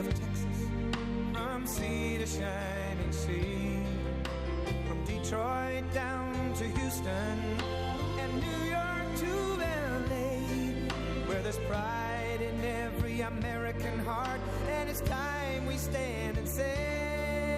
of Texas, from sea to shining sea, from Detroit down to Houston, and New York to LA, where there's pride in every American heart, and it's time we stand and say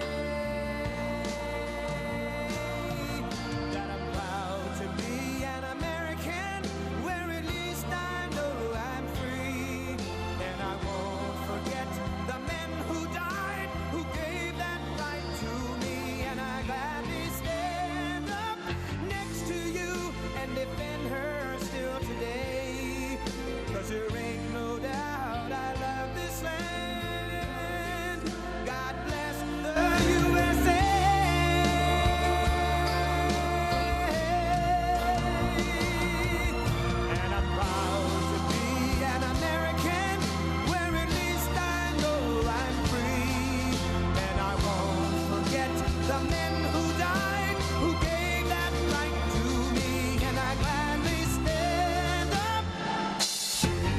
that I'm proud to be an American, where at least I know I'm free, and I won't forget the men who died, who gave that right to me, and I gladly stand up next to you and defend her still today, 'cause there ain't no doubt I love this land. God bless the USA. And I'm proud to be an American, where at least I know I'm free, and I won't forget the men who died, who gave that right to me, and I gladly stand up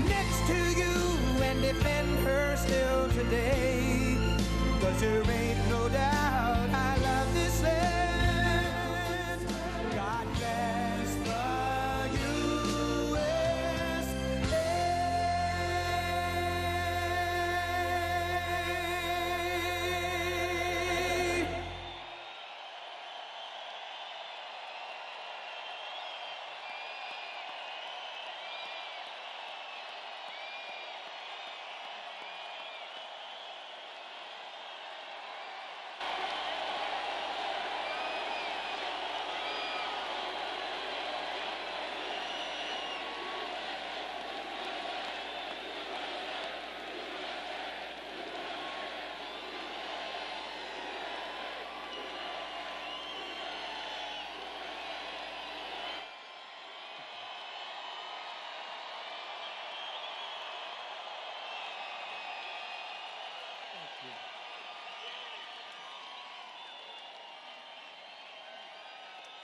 next to you and defend her still today, 'cause there ain't no doubt I love this land. God bless the USA.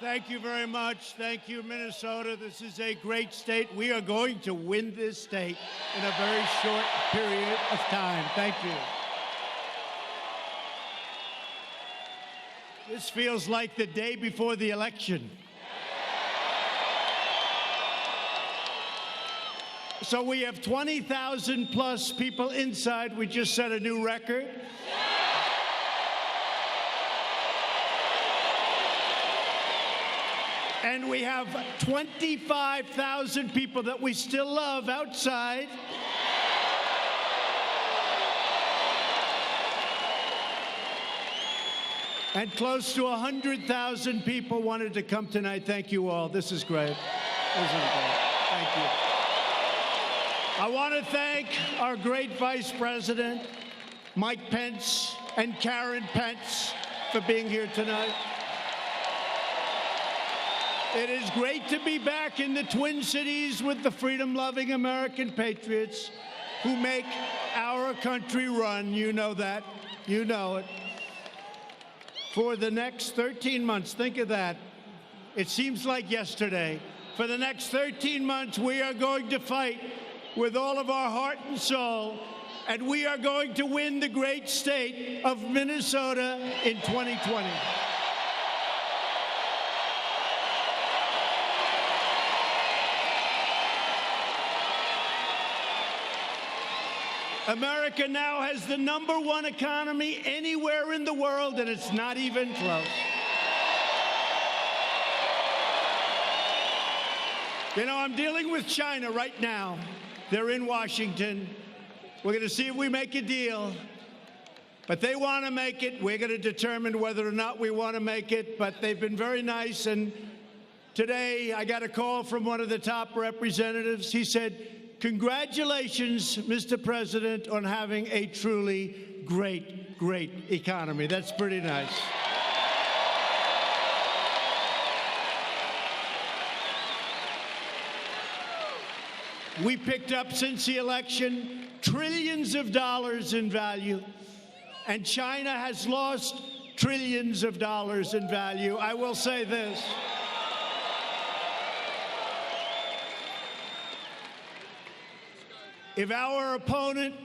Thank you very much. Thank you, Minnesota. This is a great state. We are going to win this state in a very short period of time. Thank you. This feels like the day before the election. So we have 20,000 plus people inside. We just set a new record. And we have 25,000 people that we still love outside. And close to 100,000 people wanted to come tonight. Thank you all. This is great. This is great. Thank you. I want to thank our great Vice President, Mike Pence, and Karen Pence for being here tonight. It is great to be back in the Twin Cities with the freedom-loving American patriots who make our country run. You know that. You know it. For the next 13 months, think of that. It seems like yesterday. For the next 13 months, we are going to fight with all of our heart and soul, and we are going to win the great state of Minnesota in 2020. America now has the #1 economy anywhere in the world, and it's not even close. You know, I'm dealing with China right now. They're in Washington. We're going to see if we make a deal. But they want to make it. We're going to determine whether or not we want to make it. But they've been very nice. And today I got a call from one of the top representatives. He said, "Congratulations, Mr. President, on having a truly great, great economy." That's pretty nice. We picked up, since the election, trillions of dollars in value, and China has lost trillions of dollars in value. I will say this. If our opponent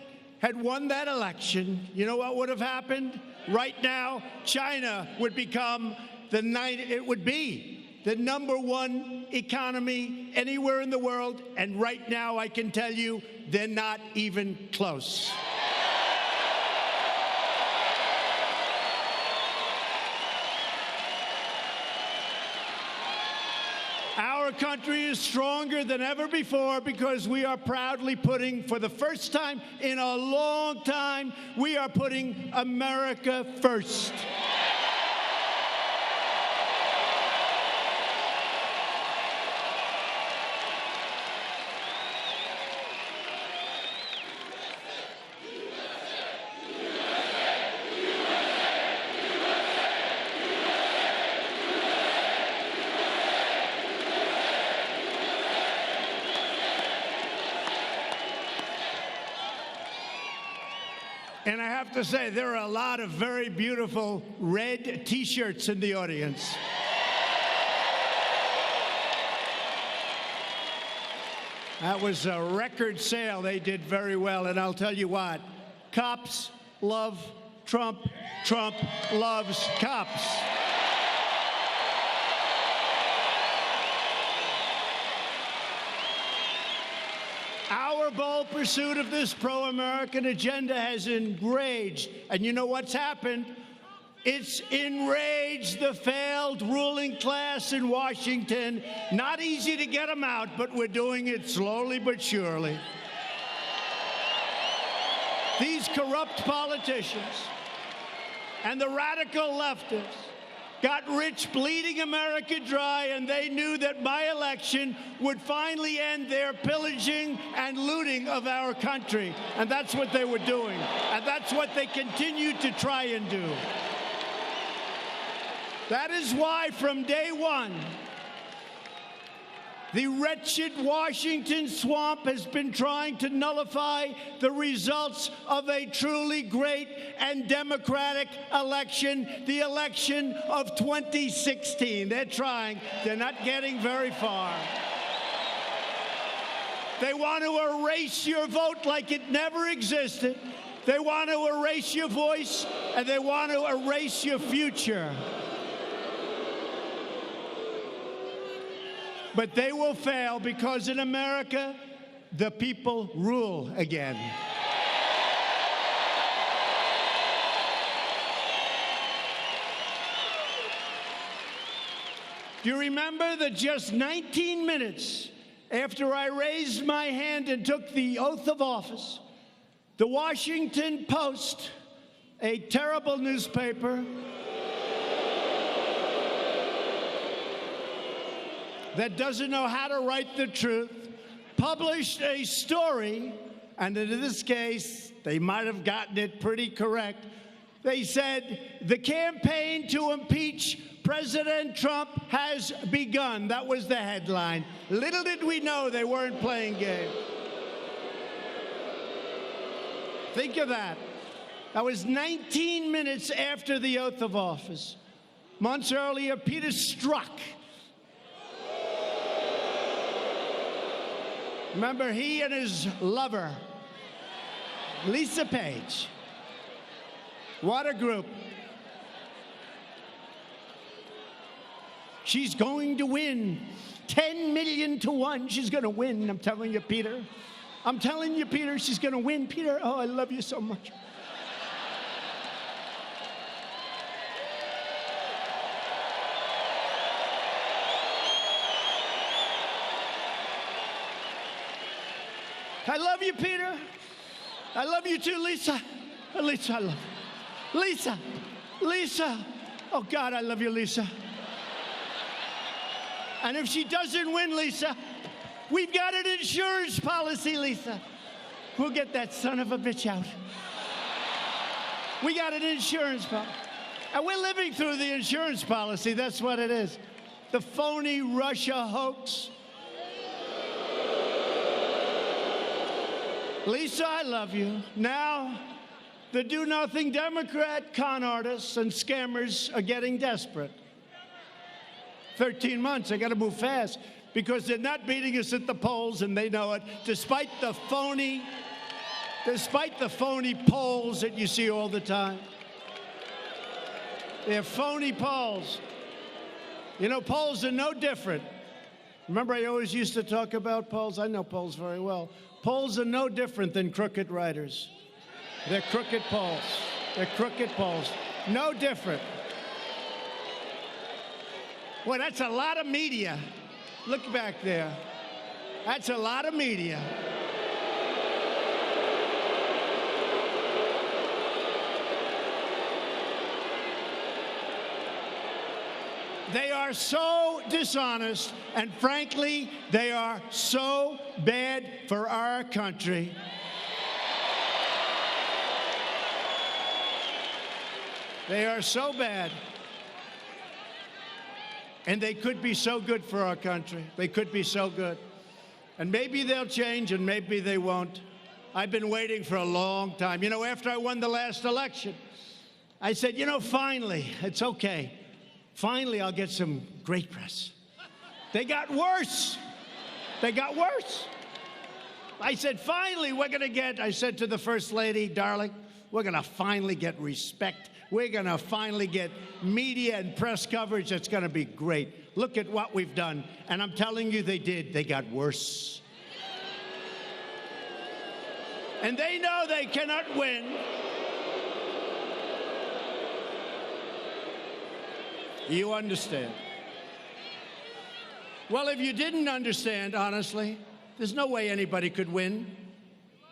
had won that election, you know what would have happened? Right now, China would become it would be the #1 economy anywhere in the world, and right now I can tell you they're not even close. Our country is stronger than ever before because we are proudly putting, for the first time in a long time, we are putting America first. And I have to say, there are a lot of very beautiful red T-shirts in the audience. That was a record sale. They did very well. And I'll tell you what, cops love Trump. Trump loves cops. Our bold pursuit of this pro-American agenda has enraged, and you know what's happened? It's enraged the failed ruling class in Washington. Not easy to get them out, but we're doing it slowly but surely. These corrupt politicians and the radical leftists got rich bleeding America dry, and they knew that my election would finally end their pillaging and looting of our country. And that's what they were doing. And that's what they continue to try and do. That is why from day one, the wretched Washington swamp has been trying to nullify the results of a truly great and democratic election, the election of 2016. They're trying. They're not getting very far. They want to erase your vote like it never existed. They want to erase your voice, and they want to erase your future. But they will fail because in America, the people rule again. Do you remember that just 19 minutes after I raised my hand and took the oath of office, the Washington Post, a terrible newspaper that doesn't know how to write the truth, published a story, and in this case, they might have gotten it pretty correct. They said, the campaign to impeach President Trump has begun. That was the headline. Little did we know they weren't playing games. Think of that. That was 19 minutes after the oath of office. Months earlier, Peter Strzok. Remember, he and his lover, Lisa Page. What a group. She's going to win 10 million to 1. She's going to win. I'm telling you, Peter. I'm telling you, Peter, she's going to win. Peter, oh, I love you so much. I love you, Peter. I love you too, Lisa. Lisa, I love you. Lisa, Lisa. Oh, God, I love you, Lisa. And if she doesn't win, Lisa, we've got an insurance policy, Lisa. We'll get that son of a bitch out. We got an insurance policy. And we're living through the insurance policy. That's what it is. The phony Russia hoax. Lisa, I love you. Now, the do-nothing Democrat con artists and scammers are getting desperate. 13 months, they got to move fast because they're not beating us at the polls, and they know it, despite the phony Despite the phony polls that you see all the time. They're phony polls. You know, polls are no different. Remember, I always used to talk about polls? I know polls very well. Polls are no different than crooked writers. They're crooked polls. They're crooked polls. No different. Boy, that's a lot of media. Look back there. That's a lot of media. They are so dishonest, and frankly, they are so bad for our country. They are so bad. And they could be so good for our country. They could be so good. And maybe they'll change, and maybe they won't. I've been waiting for a long time. You know, after I won the last election, I said, you know, finally, it's okay. Finally, I'll get some great press. They got worse. They got worse. I said, finally, I said to the First Lady, darling, we're going to finally get respect. We're going to finally get media and press coverage that's going to be great. Look at what we've done. And I'm telling you, they did. They got worse. And they know they cannot win. You understand. Well, if you didn't understand, honestly, there's no way anybody could win.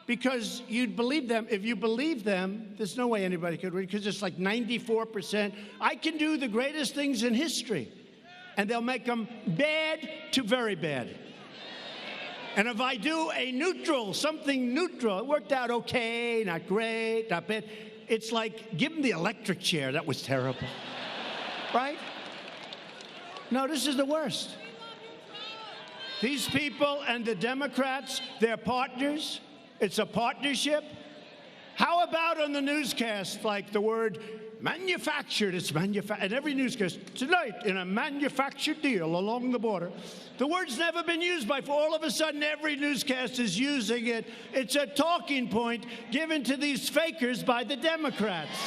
Because you'd believe them. If you believe them, there's no way anybody could win, because it's like 94%. I can do the greatest things in history, and they'll make them bad to very bad. And if I do a neutral, something neutral, it worked out okay, not great, not bad. It's like, give them the electric chair. That was terrible. Right? No, this is the worst. These people and the Democrats, they're partners. It's a partnership. How about on the newscast, like the word manufactured? It's manufactured. And every newscast, tonight in a manufactured deal along the border. The word's never been used before. All of a sudden, every newscast is using it. It's a talking point given to these fakers by the Democrats.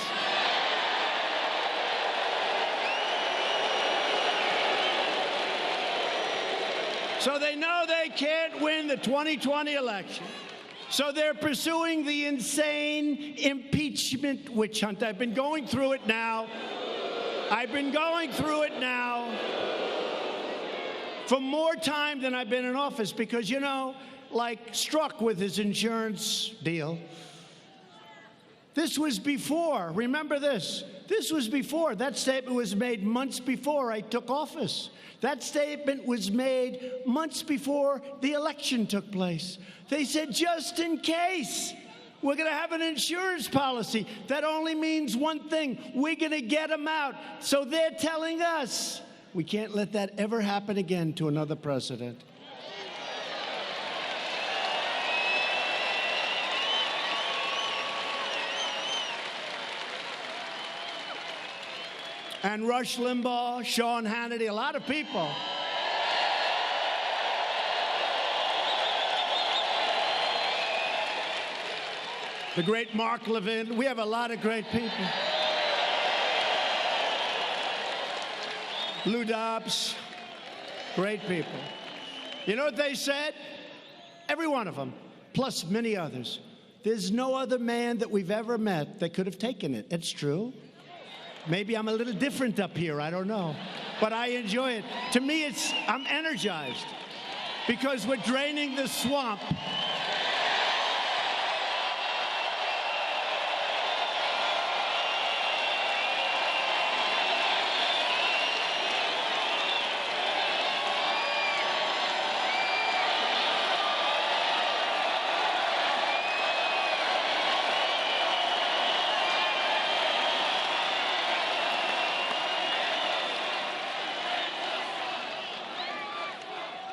So they know they can't win the 2020 election. So they're pursuing the insane impeachment witch hunt. I've been going through it now. For more time than I've been in office, because, you know, like Strzok with his insurance deal, this was before. Remember this. This was before. That statement was made months before I took office. That statement was made months before the election took place. They said, just in case, we're going to have an insurance policy. That only means one thing. We're going to get them out. So they're telling us we can't let that ever happen again to another president. And Rush Limbaugh, Sean Hannity, a lot of people. The great Mark Levin. We have a lot of great people. Lou Dobbs, great people. You know what they said? Every one of them, plus many others. There's no other man that we've ever met that could have taken it. It's true. Maybe I'm a little different up here, I don't know. But I enjoy it. To me, I'm energized because we're draining the swamp.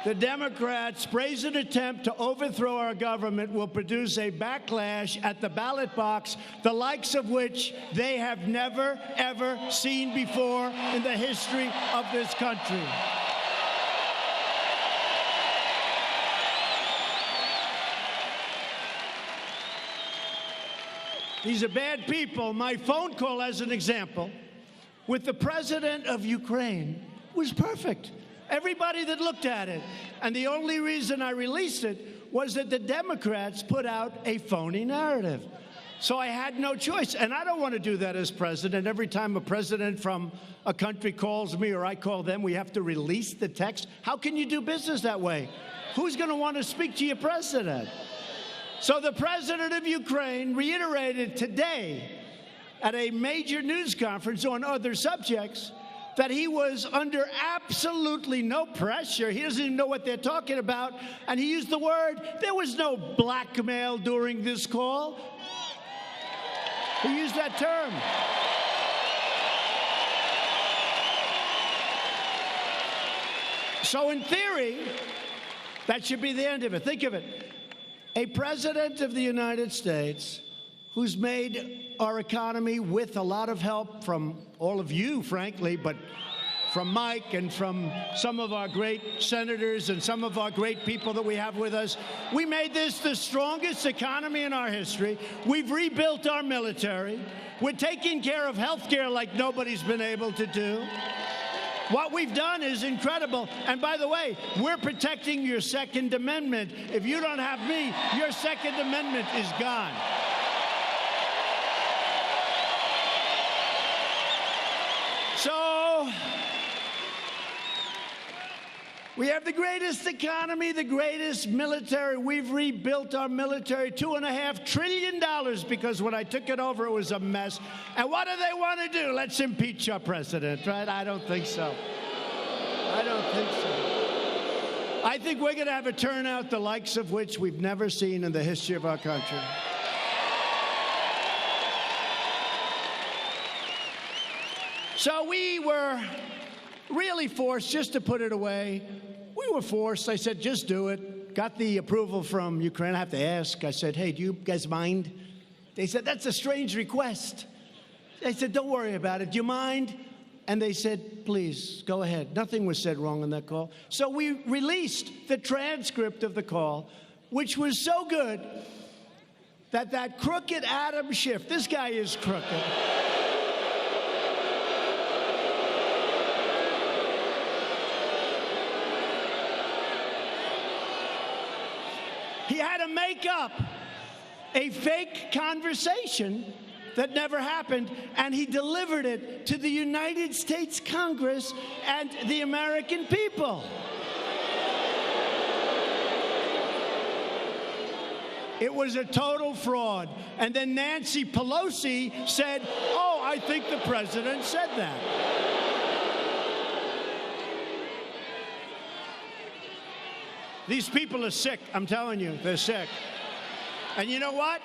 The Democrats' brazen attempt to overthrow our government will produce a backlash at the ballot box, the likes of which they have never, ever seen before in the history of this country. These are bad people. My phone call, as an example, with the president of Ukraine was perfect. Everybody that looked at it. And the only reason I released it was that the Democrats put out a phony narrative. So I had no choice. And I don't want to do that as president. Every time a president from a country calls me or I call them, we have to release the text. How can you do business that way? Who's going to want to speak to your president? So the president of Ukraine reiterated today at a major news conference on other subjects that he was under absolutely no pressure. He doesn't even know what they're talking about. And he used the word, there was no blackmail during this call. He used that term. So in theory, that should be the end of it. Think of it. A president of the United States who's made our economy, with a lot of help from all of you, frankly, but from Mike and from some of our great senators and some of our great people that we have with us. We made this the strongest economy in our history. We've rebuilt our military. We're taking care of health care like nobody's been able to do. What we've done is incredible. And by the way, we're protecting your Second Amendment. If you don't have me, your Second Amendment is gone. So, we have the greatest economy, the greatest military. We've rebuilt our military, $2.5 trillion, because when I took it over, it was a mess. And what do they want to do? Let's impeach our president, right? I don't think so. I don't think so. I think we're going to have a turnout the likes of which we've never seen in the history of our country. So we were really forced just to put it away. We were forced. I said, just do it. Got the approval from Ukraine. I have to ask. I said, hey, do you guys mind? They said, that's a strange request. I said, don't worry about it. Do you mind? And they said, please, go ahead. Nothing was said wrong on that call. So we released the transcript of the call, which was so good that crooked Adam Schiff, this guy is crooked. He had to make up a fake conversation that never happened, and he delivered it to the United States Congress and the American people. It was a total fraud. And then Nancy Pelosi said, oh, I think the president said that. These people are sick. I'm telling you, they're sick. And you know what?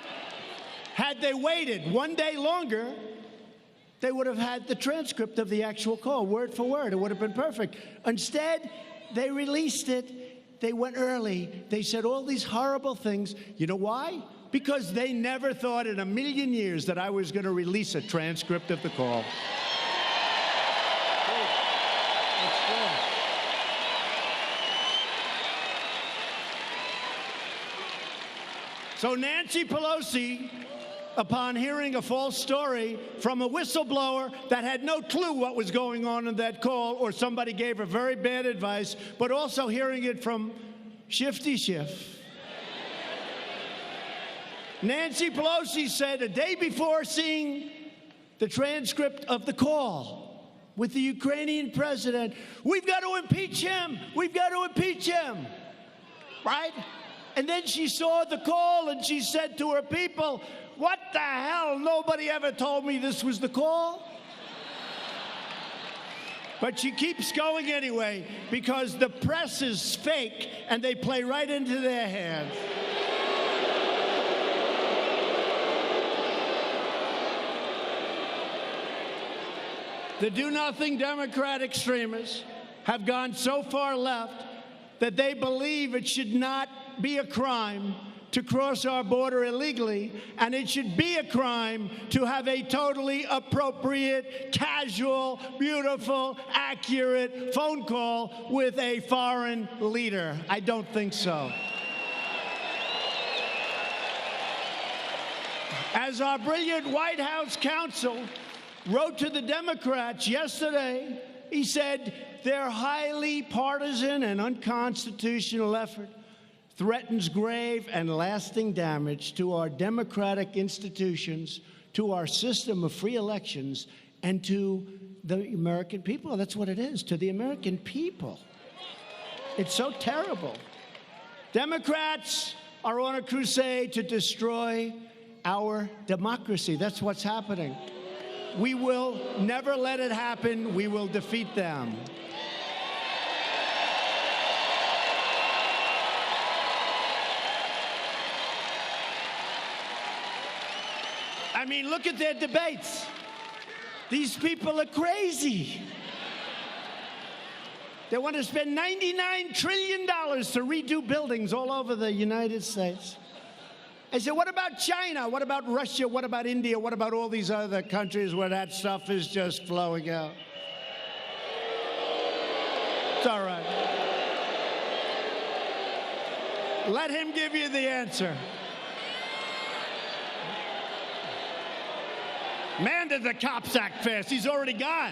Had they waited one day longer, they would have had the transcript of the actual call, word for word. It would have been perfect. Instead, they released it. They went early. They said all these horrible things. You know why? Because they never thought in a million years that I was going to release a transcript of the call. So Nancy Pelosi, upon hearing a false story from a whistleblower that had no clue what was going on in that call, or somebody gave her very bad advice, but also hearing it from Shifty Schiff. Nancy Pelosi said a day before seeing the transcript of the call with the Ukrainian president, we've got to impeach him. We've got to impeach him. Right? And then she saw the call and she said to her people, what the hell? Nobody ever told me this was the call. But she keeps going anyway because the press is fake and they play right into their hands. The do-nothing Democrat extremists have gone so far left that they believe it should not be a crime to cross our border illegally, and it should be a crime to have a totally appropriate, casual, beautiful, accurate phone call with a foreign leader. I don't think so. As our brilliant White House counsel wrote to the Democrats yesterday, he said their highly partisan and unconstitutional effort threatens grave and lasting damage to our democratic institutions, to our system of free elections, and to the American people. That's what it is, to the American people. It's so terrible. Democrats are on a crusade to destroy our democracy. That's what's happening. We will never let it happen. We will defeat them. I mean, look at their debates. These people are crazy. They want to spend $99 trillion to redo buildings all over the United States. I said, what about China? What about Russia? What about India? What about all these other countries where that stuff is just flowing out? It's all right. Let him give you the answer. Man, did the cops act fast. He's already gone.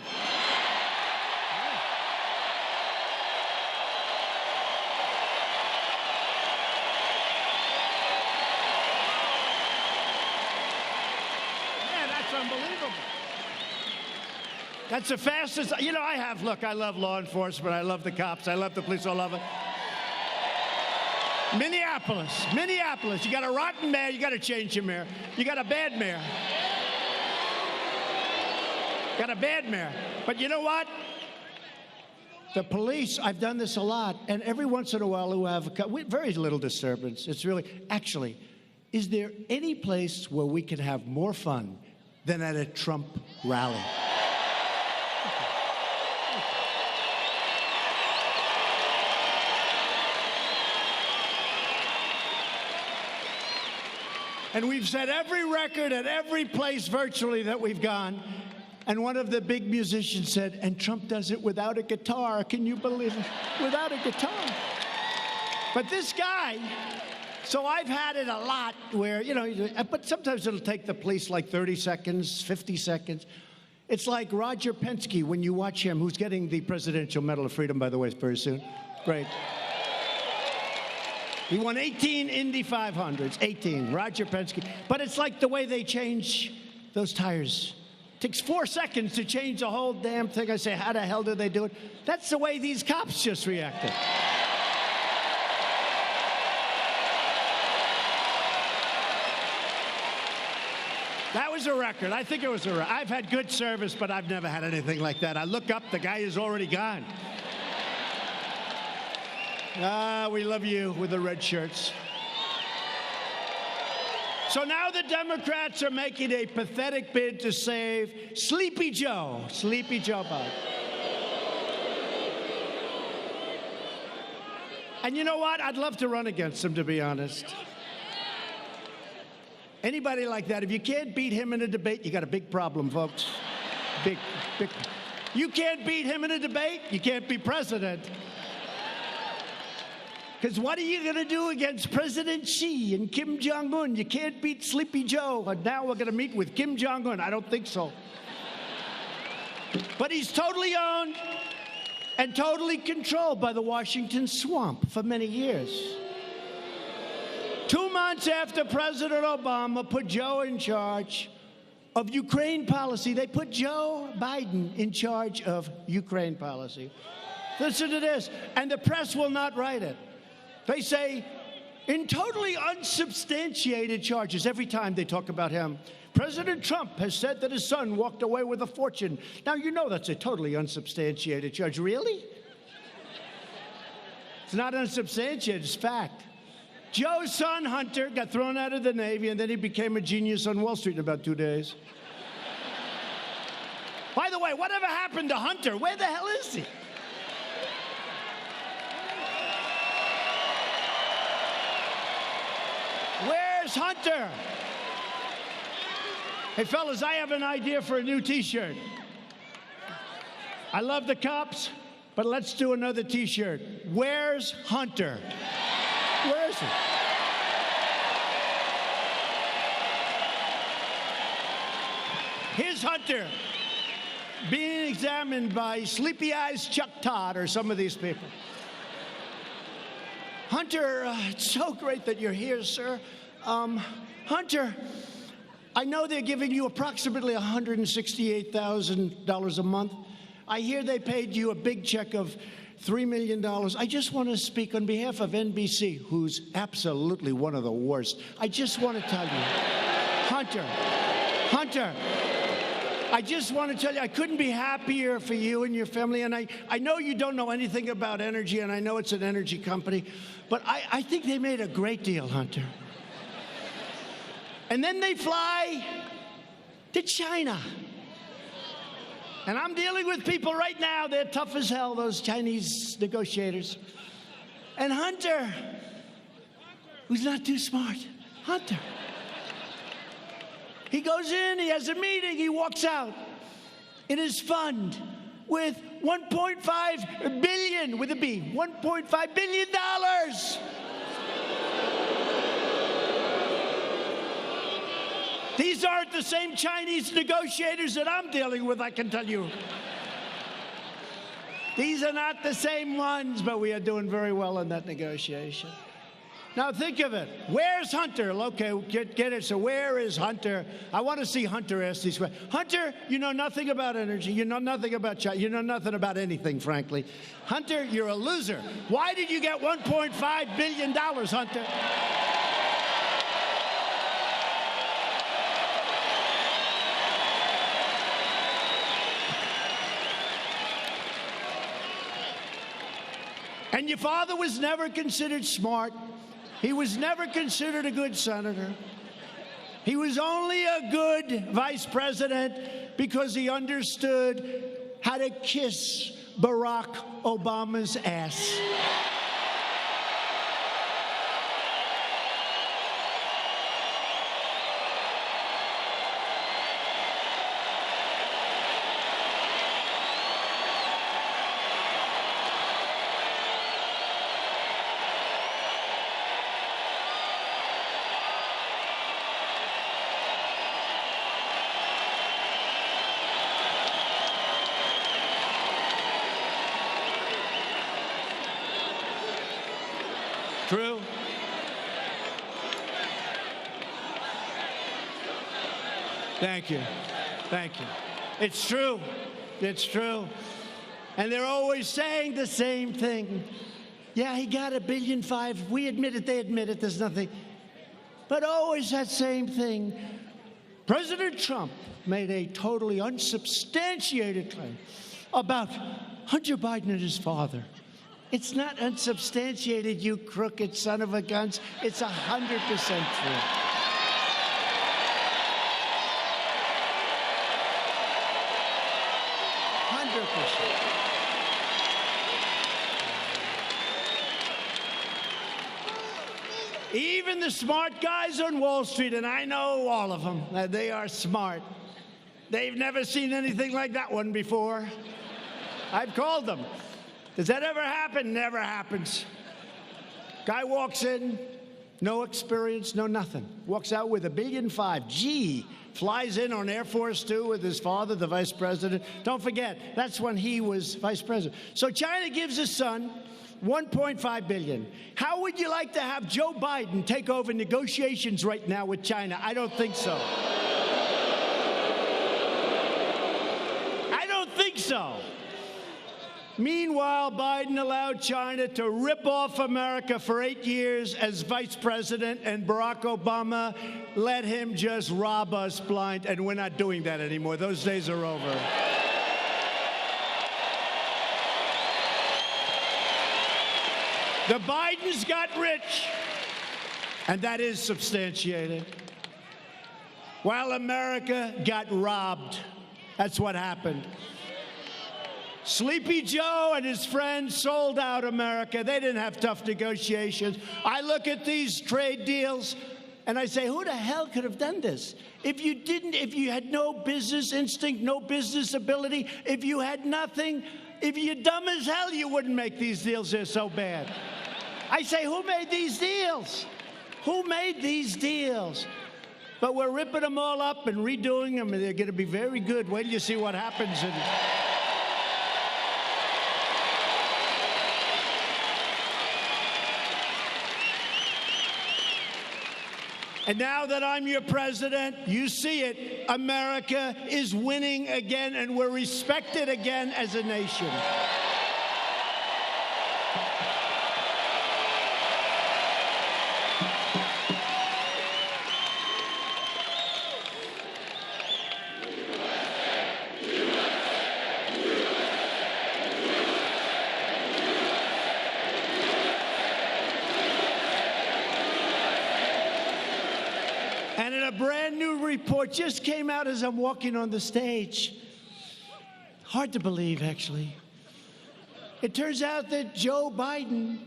Unbelievable. That's the fastest. You know, I love law enforcement. I love the cops. I love the police. I love it. Minneapolis. You got a rotten mayor. You got to change your mayor. You got a bad mayor. But you know what? The police, I've done this a lot, and every once in a while who have very little disturbance. It's really, actually, is there any place where we can have more fun than at a Trump rally? And we've set every record at every place virtually that we've gone. And one of the big musicians said, and Trump does it without a guitar. Can you believe it? Without a guitar. But this guy, so I've had it a lot where, you know, but sometimes it'll take the police like 30 seconds, 50 seconds. It's like Roger Penske when you watch him, who's getting the Presidential Medal of Freedom, by the way, very soon. Great. He won 18 Indy 500s, 18, Roger Penske. But it's like the way they change those tires. It takes 4 seconds to change the whole damn thing. I say, how the hell do they do it? That's the way these cops just reacted. That was a record. I think it was a record. I've had good service, but I've never had anything like that. I look up, the guy is already gone. We love you with the red shirts. So now the Democrats are making a pathetic bid to save Sleepy Joe Biden. And you know what? I'd love to run against him, to be honest. Anybody like that, if you can't beat him in a debate, you got a big problem, folks. Big. You can't beat him in a debate, you can't be president. Because what are you going to do against President Xi and Kim Jong-un? You can't beat Sleepy Joe. And now we're going to meet with Kim Jong-un. I don't think so. But he's totally owned and totally controlled by the Washington swamp for many years. 2 months after President Obama put Joe in charge of Ukraine policy, they put Joe Biden in charge of Ukraine policy. Listen to this, and the press will not write it. They say, in totally unsubstantiated charges, every time they talk about him, President Trump has said that his son walked away with a fortune. Now, you know that's a totally unsubstantiated charge. Really? It's not unsubstantiated, it's fact. Joe's son, Hunter, got thrown out of the Navy, and then he became a genius on Wall Street in about 2 days. By the way, whatever happened to Hunter? Where the hell is he? Where's Hunter? Hey, fellas, I have an idea for a new T-shirt. I love the cops, but let's do another T-shirt. Where's Hunter? Where is he? Here's Hunter being examined by Sleepy Eyes Chuck Todd or some of these people. Hunter, it's so great that you're here, sir. Hunter, I know they're giving you approximately $168,000 a month. I hear they paid you a big check of $3 million. I just want to speak on behalf of NBC, who's absolutely one of the worst. I just want to tell you, Hunter, I just want to tell you, I couldn't be happier for you and your family. And I know you don't know anything about energy, and I know it's an energy company, but I think they made a great deal, Hunter. And then they fly to China. And I'm dealing with people right now, they're tough as hell, those Chinese negotiators. And Hunter, who's not too smart, Hunter, he goes in, he has a meeting, he walks out in his fund with $1.5 billion, with a B, $1.5 billion. These aren't the same Chinese negotiators that I'm dealing with, I can tell you. These are not the same ones, but we are doing very well in that negotiation. Now think of it. Where's Hunter? Okay, get it. So where is Hunter? I want to see Hunter ask these questions. Hunter, you know nothing about energy. You know nothing about China. You know nothing about anything, frankly. Hunter, you're a loser. Why did you get $1.5 billion, Hunter? And your father was never considered smart. He was never considered a good senator. He was only a good vice president because he understood how to kiss Barack Obama's ass. True. Thank you. Thank you. It's true. It's true. And they're always saying the same thing. Yeah, he got $1.5 billion. We admit it. They admit it. There's nothing. But always that same thing. President Trump made a totally unsubstantiated claim about Hunter Biden and his father. It's not unsubstantiated, you crooked son of a guns. It's 100% true. Even the smart guys on Wall Street, and I know all of them, they are smart. They've never seen anything like that one before. I've called them. Does that ever happen? Never happens. Guy walks in, no experience, no nothing. Walks out with $1.5 billion. Gee, flies in on Air Force Two with his father, the vice president. Don't forget, that's when he was vice president. So China gives his son $1.5 billion. How would you like to have Joe Biden take over negotiations right now with China? I don't think so. I don't think so. Meanwhile, Biden allowed China to rip off America for 8 years as vice president, and Barack Obama let him just rob us blind, and we're not doing that anymore. Those days are over. The Bidens got rich, and that is substantiated, while America got robbed. That's what happened. Sleepy Joe and his friends sold out America. They didn't have tough negotiations. I look at these trade deals and I say, who the hell could have done this? If you had no business instinct, no business ability, if you had nothing, if you're dumb as hell, you wouldn't make these deals. They're so bad. I say, who made these deals? Who made these deals? But we're ripping them all up and redoing them, and they're going to be very good. Wait till you see what happens. And now that I'm your president, you see it. America is winning again, and we're respected again as a nation. And in a brand new report just came out as I'm walking on the stage. Hard to believe, actually. It turns out that Joe Biden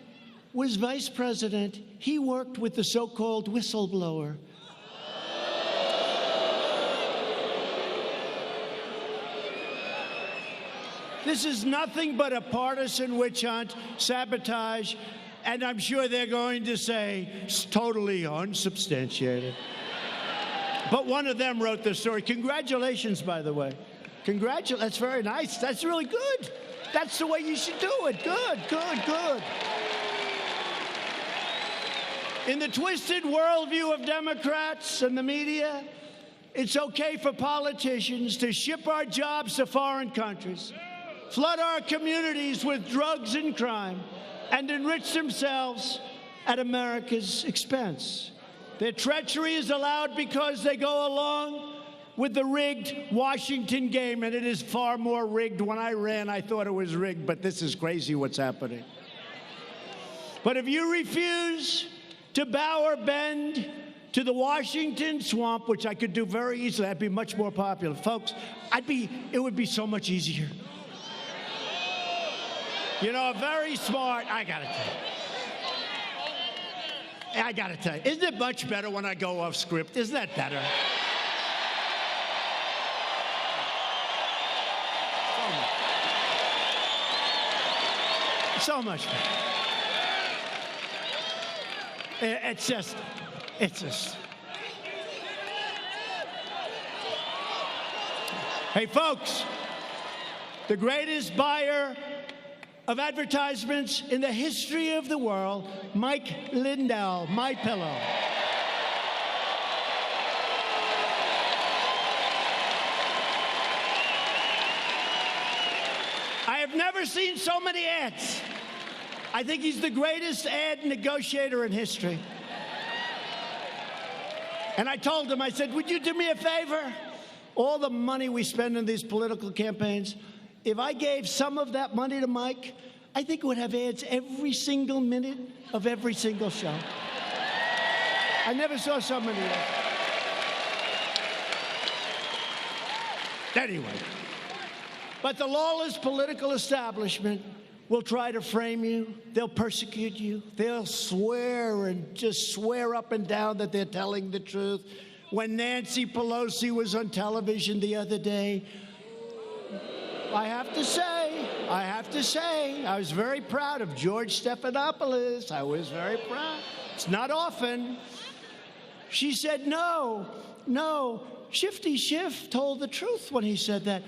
was vice president. He worked with the so-called whistleblower. This is nothing but a partisan witch hunt, sabotage, and I'm sure they're going to say it's totally unsubstantiated. But one of them wrote the story. Congratulations, by the way. That's very nice. That's really good. That's the way you should do it. Good, good, good. In the twisted worldview of Democrats and the media, it's okay for politicians to ship our jobs to foreign countries, flood our communities with drugs and crime, and enrich themselves at America's expense. Their treachery is allowed because they go along with the rigged Washington game, and it is far more rigged. When I ran, I thought it was rigged, but this is crazy what's happening. But if you refuse to bow or bend to the Washington swamp, which I could do very easily, I'd be much more popular. Folks, it would be so much easier. You know, very smart, I gotta tell you, isn't it much better when I go off script? Isn't that better? So much better. It's just. Hey, folks, the greatest buyer of advertisements in the history of the world, Mike Lindell, My Pillow. I have never seen so many ads. I think he's the greatest ad negotiator in history. And I told him, I said, would you do me a favor? All the money we spend in these political campaigns, if I gave some of that money to Mike, I think it would have ads every single minute of every single show. I never saw so many ads. Anyway, but the lawless political establishment will try to frame you. They'll persecute you. They'll swear and just swear up and down that they're telling the truth. When Nancy Pelosi was on television the other day, I have to say, I was very proud of George Stephanopoulos. I was very proud. It's not often. She said, no, Shifty Schiff told the truth when he said that.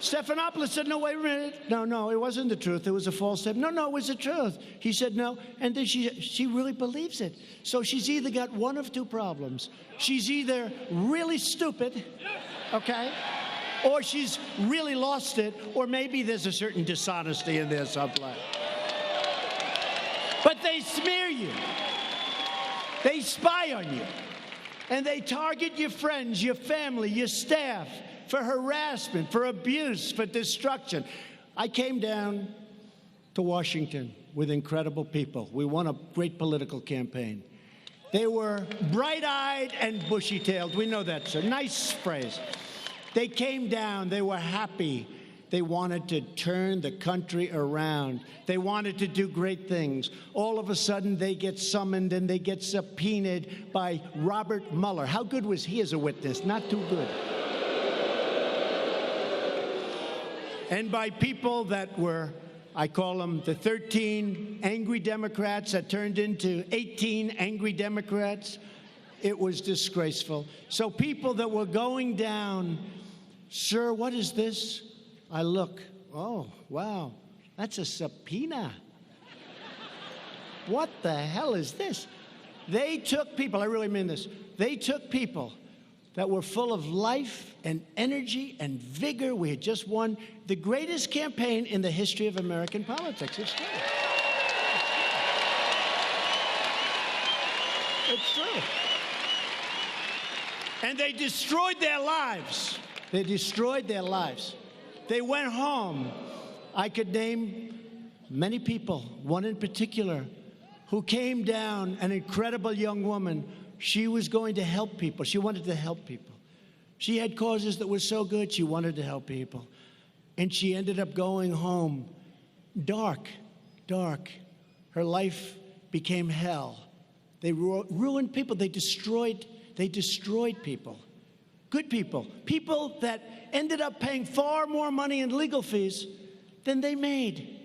Stephanopoulos said, no, wait a minute. No, it wasn't the truth. It was a false statement. No, it was the truth. He said no, and then she really believes it. So she's either got one of two problems. She's either really stupid, okay, or she's really lost it, or maybe there's a certain dishonesty in there someplace. But they smear you. They spy on you. And they target your friends, your family, your staff for harassment, for abuse, for destruction. I came down to Washington with incredible people. We won a great political campaign. They were bright-eyed and bushy-tailed. We know that's a nice phrase. They came down. They were happy. They wanted to turn the country around. They wanted to do great things. All of a sudden, they get summoned and they get subpoenaed by Robert Mueller. How good was he as a witness? Not too good. And by people that were, I call them the 13 angry Democrats that turned into 18 angry Democrats. It was disgraceful. So people that were going down, sir, what is this? I look, oh, wow, that's a subpoena. What the hell is this? They took people, I really mean this, they took people that were full of life and energy and vigor. We had just won the greatest campaign in the history of American politics. It's true. It's true. And they destroyed their lives. They destroyed their lives. They went home. I could name many people, one in particular, who came down, an incredible young woman. She was going to help people. She wanted to help people. She had causes that were so good, she wanted to help people. And she ended up going home dark, dark. Her life became hell. They ruined people. They destroyed people. Good people. People that ended up paying far more money in legal fees than they made.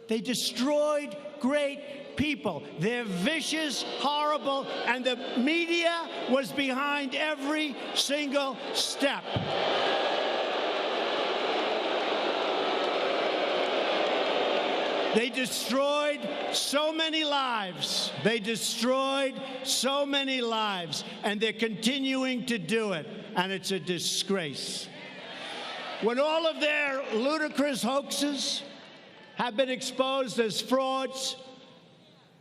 They destroyed great people. They're vicious, horrible, and the media was behind every single step. They destroyed so many lives. They destroyed so many lives, and they're continuing to do it, and it's a disgrace. When all of their ludicrous hoaxes have been exposed as frauds,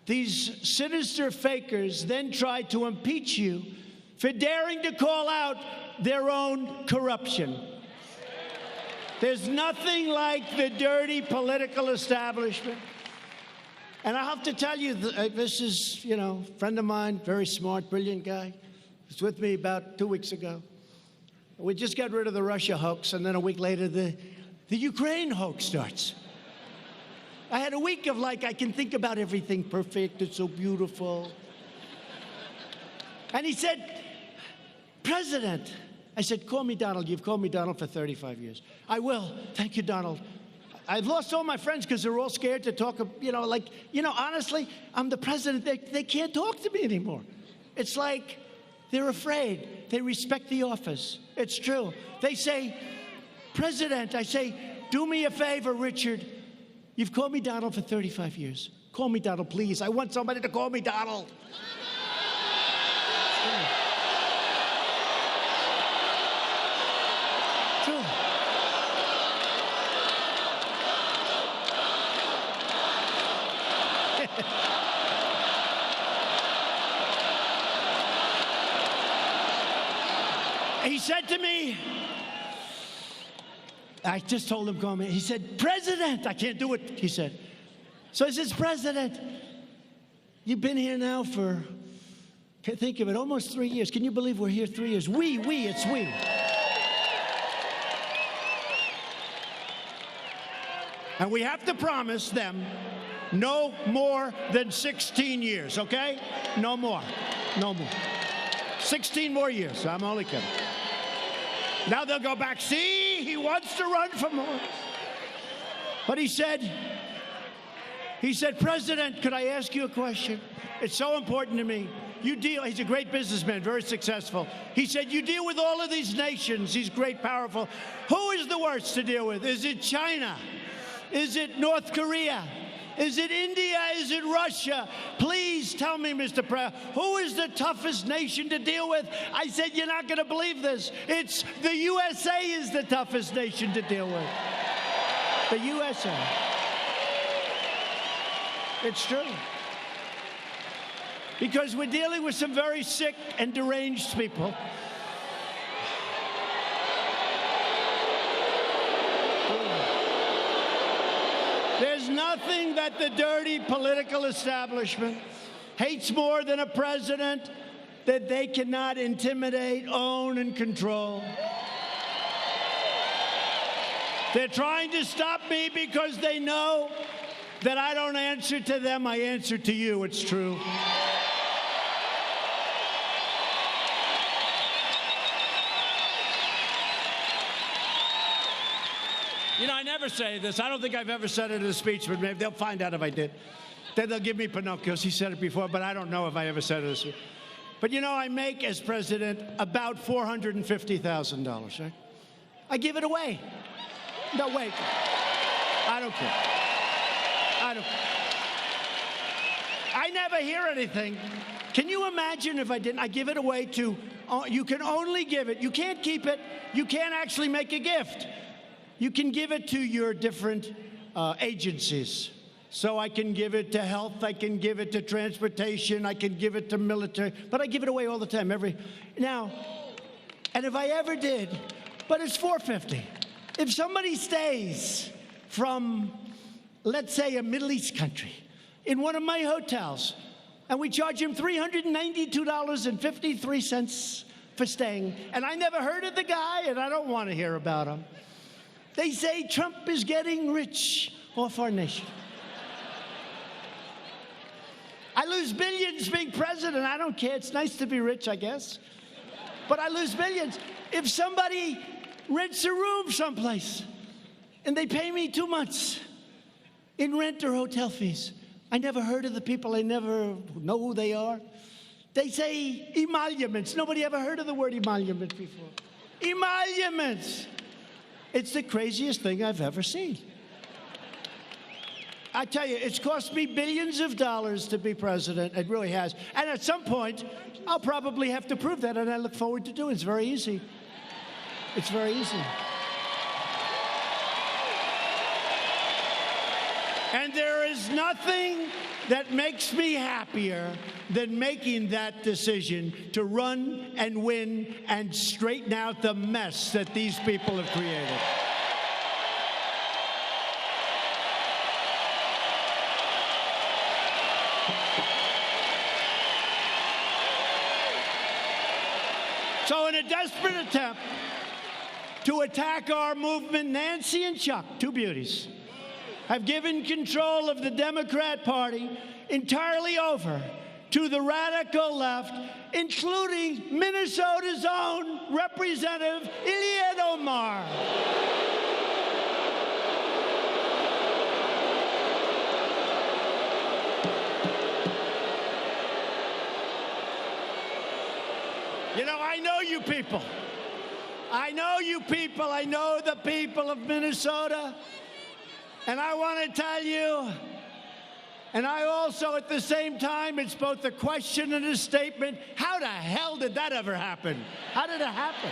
these sinister fakers then tried to impeach you for daring to call out their own corruption. There's nothing like the dirty political establishment. And I have to tell you, this is, a friend of mine, very smart, brilliant guy. He was with me about 2 weeks ago. We just got rid of the Russia hoax, and then a week later, the Ukraine hoax starts. I had a week of I can think about everything perfect, it's so beautiful. And he said, President, I said, call me Donald. You've called me Donald for 35 years. I will. Thank you, Donald. I've lost all my friends because they're all scared to talk, honestly, I'm the president. They can't talk to me anymore. It's like they're afraid. They respect the office. It's true. They say, President, I say, do me a favor, Richard. You've called me Donald for 35 years. Call me Donald, please. I want somebody to call me Donald. True. He said to me, I just told him, call me. He said, President, I can't do it, he said. So I says, President, you've been here now for, think of it, almost 3 years. Can you believe we're here 3 years? It's we. And we have to promise them no more than 16 years, okay? No more. 16 more years. I'm only kidding. Now they'll go back. See, he wants to run for more. But he said, President, could I ask you a question? It's so important to me. He's a great businessman, very successful. He said, you deal with all of these nations, these great, powerful. Who is the worst to deal with? Is it China? Is it North Korea? Is it India? Is it Russia? Please tell me, Mr. President, who is the toughest nation to deal with? I said, you're not going to believe this. It's the USA is the toughest nation to deal with. The USA. It's true. Because we're dealing with some very sick and deranged people. There's nothing that the dirty political establishment hates more than a president that they cannot intimidate, own, and control. They're trying to stop me because they know that I don't answer to them, I answer to you. It's true. I never say this. I don't think I've ever said it in a speech, but maybe they'll find out if I did. Then they'll give me Pinocchios. He said it before, but I don't know if I ever said this. But you know, I make as president about $450,000, right? I give it away. No, wait. I don't care. I never hear anything. Can you imagine if I didn't? I give it away to, you can only give it. You can't keep it. You can't actually make a gift. You can give it to your different agencies. So I can give it to health, I can give it to transportation, I can give it to military, but I give it away all the time. Now, and if I ever did, but it's $450. If somebody stays from, let's say, a Middle East country in one of my hotels, and we charge him $392.53 for staying, and I never heard of the guy, and I don't want to hear about him. They say Trump is getting rich off our nation. I lose billions being president. I don't care. It's nice to be rich, I guess. But I lose billions. If somebody rents a room someplace and they pay me 2 months in rent or hotel fees, I never heard of the people. I never know who they are. They say emoluments. Nobody ever heard of the word emolument before. Emoluments. It's the craziest thing I've ever seen. I tell you, it's cost me billions of dollars to be president. It really has. And at some point, I'll probably have to prove that, and I look forward to doing it. It's very easy. It's very easy. And there is nothing that makes me happier than making that decision to run and win and straighten out the mess that these people have created. So in a desperate attempt to attack our movement, Nancy and Chuck, two beauties, have given control of the Democrat Party entirely over to the radical left, including Minnesota's own Representative Omar. You know, I know you people. I know you people. I know the people of Minnesota. And I want to tell you, and I also at the same time, it's both a question and a statement. How the hell did that ever happen? How did it happen?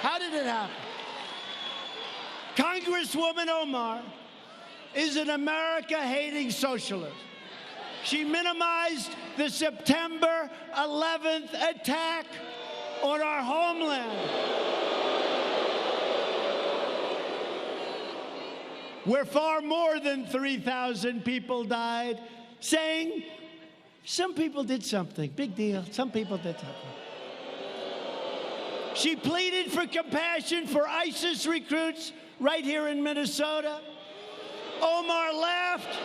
How did it happen? Congresswoman Omar is an America-hating socialist. She minimized the September 11th attack on our homeland, where far more than 3,000 people died, saying some people did something. Big deal. Some people did something. She pleaded for compassion for ISIS recruits right here in Minnesota. Omar laughed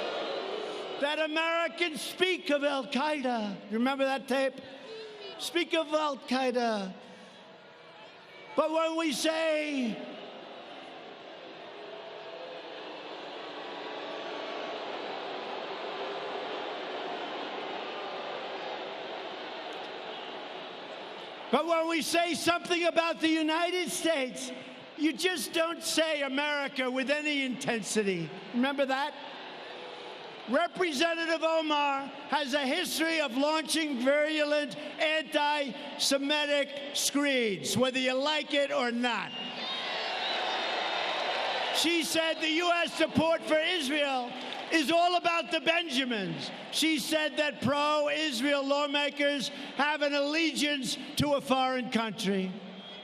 that Americans speak of Al-Qaeda. Remember that tape? Speak of Al-Qaeda. But when we say something about the United States, you just don't say America with any intensity. Remember that? Representative Omar has a history of launching virulent anti-Semitic screeds, whether you like it or not. She said the U.S. support for Israel is all about the Benjamins. She said that pro-Israel lawmakers have an allegiance to a foreign country.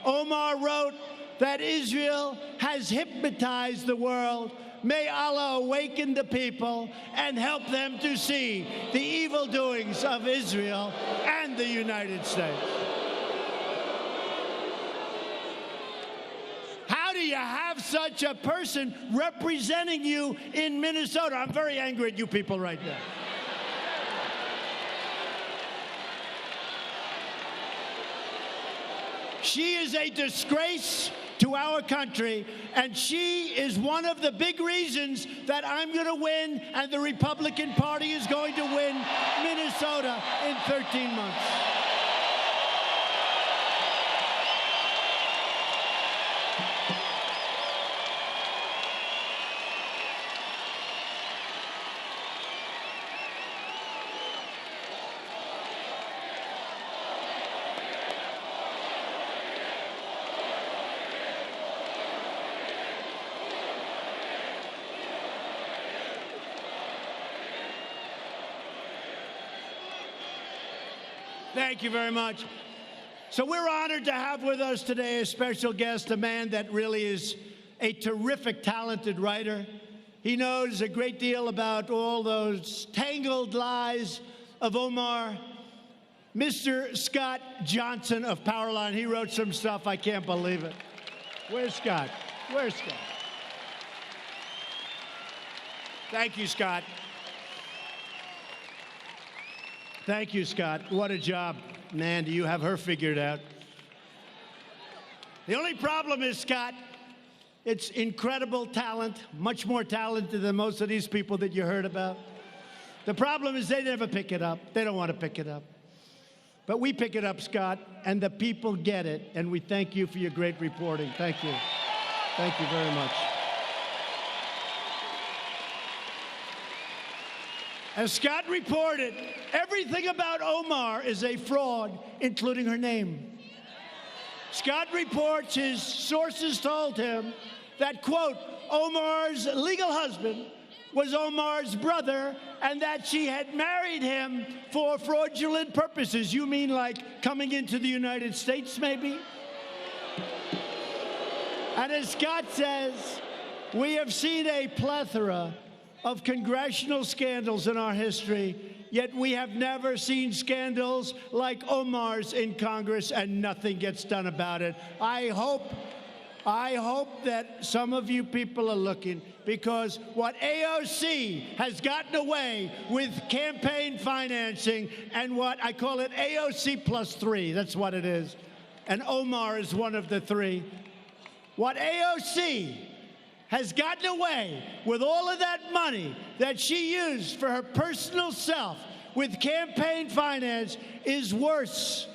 Omar wrote that Israel has hypnotized the world. May Allah awaken the people and help them to see the evil doings of Israel and the United States. How do you have such a person representing you in Minnesota? I'm very angry at you people right now. She is a disgrace to our country, and she is one of the big reasons that I'm going to win and the Republican Party is going to win Minnesota in 13 months. Thank you very much. So we're honored to have with us today a special guest, a man that really is a terrific, talented writer. He knows a great deal about all those tangled lies of Omar. Mr. Scott Johnson of Powerline. He wrote some stuff. I can't believe it. Where's Scott? Where's Scott? Thank you, Scott. Thank you, Scott. What a job. Man, do you have her figured out. The only problem is, Scott, it's incredible talent, much more talented than most of these people that you heard about. The problem is they never pick it up. They don't want to pick it up. But we pick it up, Scott, and the people get it, and we thank you for your great reporting. Thank you. Thank you very much. As Scott reported, everything about Omar is a fraud, including her name. Scott reports his sources told him that, quote, Omar's legal husband was Omar's brother and that she had married him for fraudulent purposes. You mean like coming into the United States, maybe? And as Scott says, we have seen a plethora of congressional scandals in our history, yet we have never seen scandals like Omar's in Congress, and nothing gets done about it. I hope that some of you people are looking, because what AOC has gotten away with campaign financing, and what I call it AOC plus 3, that's what it is, and Omar is one of the 3. What AOC has gotten away with all of that money that she used for her personal self with campaign finance is worse,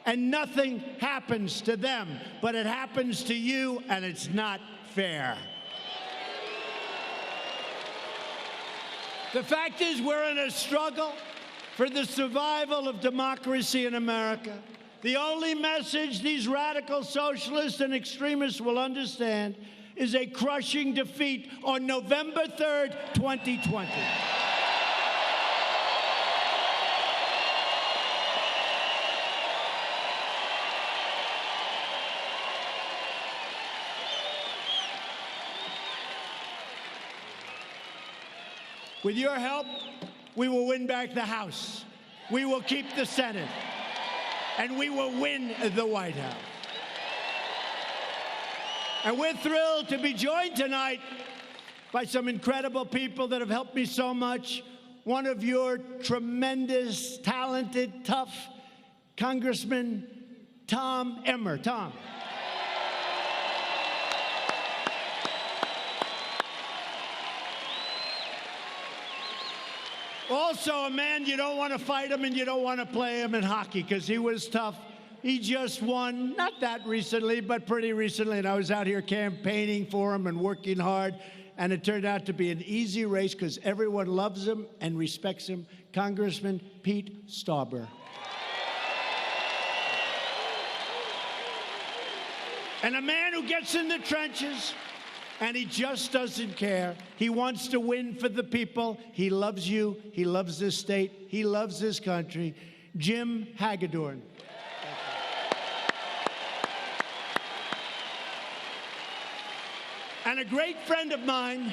and nothing happens to them, but it happens to you, and it's not fair. The fact is, we're in a struggle for the survival of democracy in America. The only message these radical socialists and extremists will understand is a crushing defeat on November 3rd, 2020. With your help, we will win back the House. We will keep the Senate. And we will win the White House. And we're thrilled to be joined tonight by some incredible people that have helped me so much. One of your tremendous, talented, tough Congressman, Tom Emmer. Tom. Also a man you don't want to fight him and you don't want to play him in hockey because he was tough. He just won, not that recently, but pretty recently, and I was out here campaigning for him and working hard, and it turned out to be an easy race because everyone loves him and respects him. Congressman Pete Stauber. And a man who gets in the trenches, and he just doesn't care. He wants to win for the people. He loves you. He loves this state. He loves this country. Jim Hagedorn. And a great friend of mine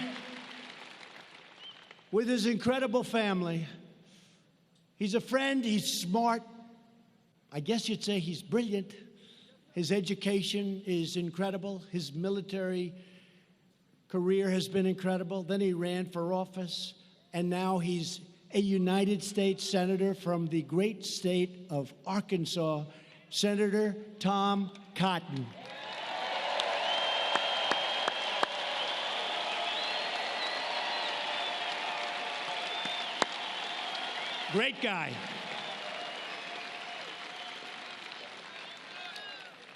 with his incredible family. He's a friend, he's smart. I guess you'd say he's brilliant. His education is incredible. His military career has been incredible. Then he ran for office, and now he's a United States Senator from the great state of Arkansas, Senator Tom Cotton. Great guy.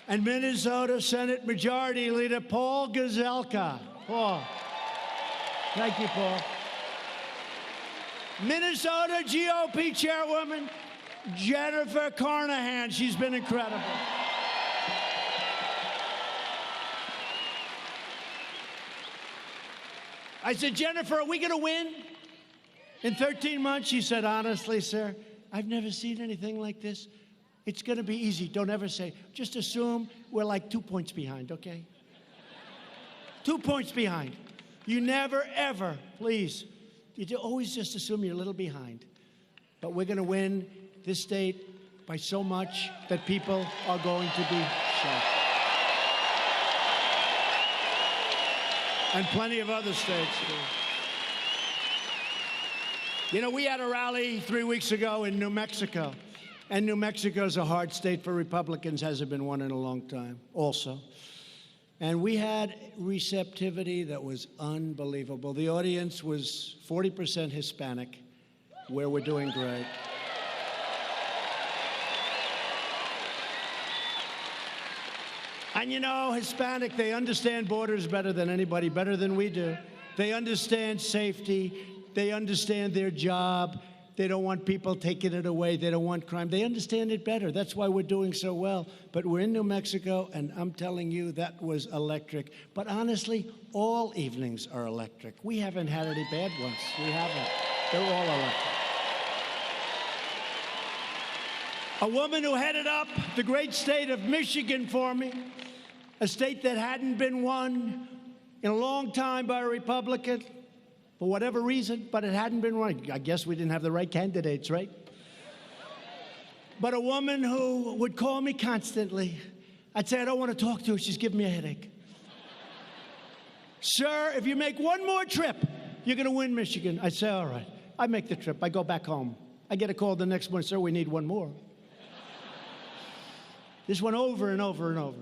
And Minnesota Senate Majority Leader Paul Gazelka. Paul. Thank you, Paul. Minnesota GOP Chairwoman Jennifer Carnahan. She's been incredible. I said, Jennifer, are we going to win in 13 months? She said, honestly, sir, I've never seen anything like this. It's going to be easy. Don't ever say. Just assume we're like 2 points behind, okay? 2 points behind. You never, ever, please. You always just assume you're a little behind. But we're going to win this state by so much that people are going to be shocked. And plenty of other states, too. You know, we had a rally 3 weeks ago in New Mexico. And New Mexico's a hard state for Republicans, hasn't been one in a long time, also. And we had receptivity that was unbelievable. The audience was 40% Hispanic, where we're doing great. And you know, Hispanic, they understand borders better than anybody, better than we do. They understand safety. They understand their job. They don't want people taking it away. They don't want crime. They understand it better. That's why we're doing so well. But we're in New Mexico, and I'm telling you, that was electric. But honestly, all evenings are electric. We haven't had any bad ones. We haven't. They're all electric. A woman who headed up the great state of Michigan for me, a state that hadn't been won in a long time by a Republican, for whatever reason, but it hadn't been won. I guess we didn't have the right candidates, right? But a woman who would call me constantly. I'd say, I don't want to talk to her. She's giving me a headache. Sir, if you make one more trip, you're going to win Michigan. I'd say, all right. I make the trip. I go back home. I get a call the next morning, sir, we need one more. This went over and over and over.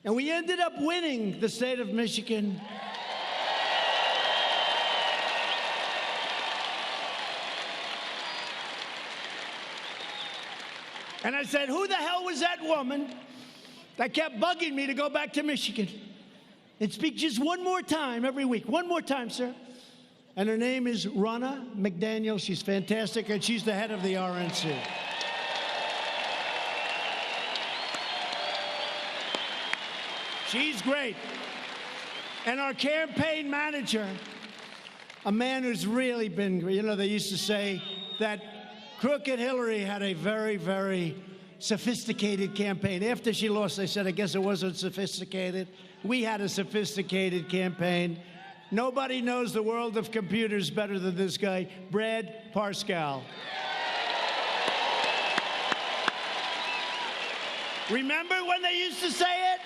And we ended up winning the state of Michigan. And I said, who the hell was that woman that kept bugging me to go back to Michigan and speak just one more time every week? One more time, sir. And her name is Ronna McDaniel. She's fantastic, and she's the head of the RNC. She's great. And our campaign manager, a man who's really been, you know, they used to say that Crooked Hillary had a very, very sophisticated campaign. After she lost, they said, I guess it wasn't sophisticated. We had a sophisticated campaign. Nobody knows the world of computers better than this guy, Brad Parscale. Remember when they used to say it?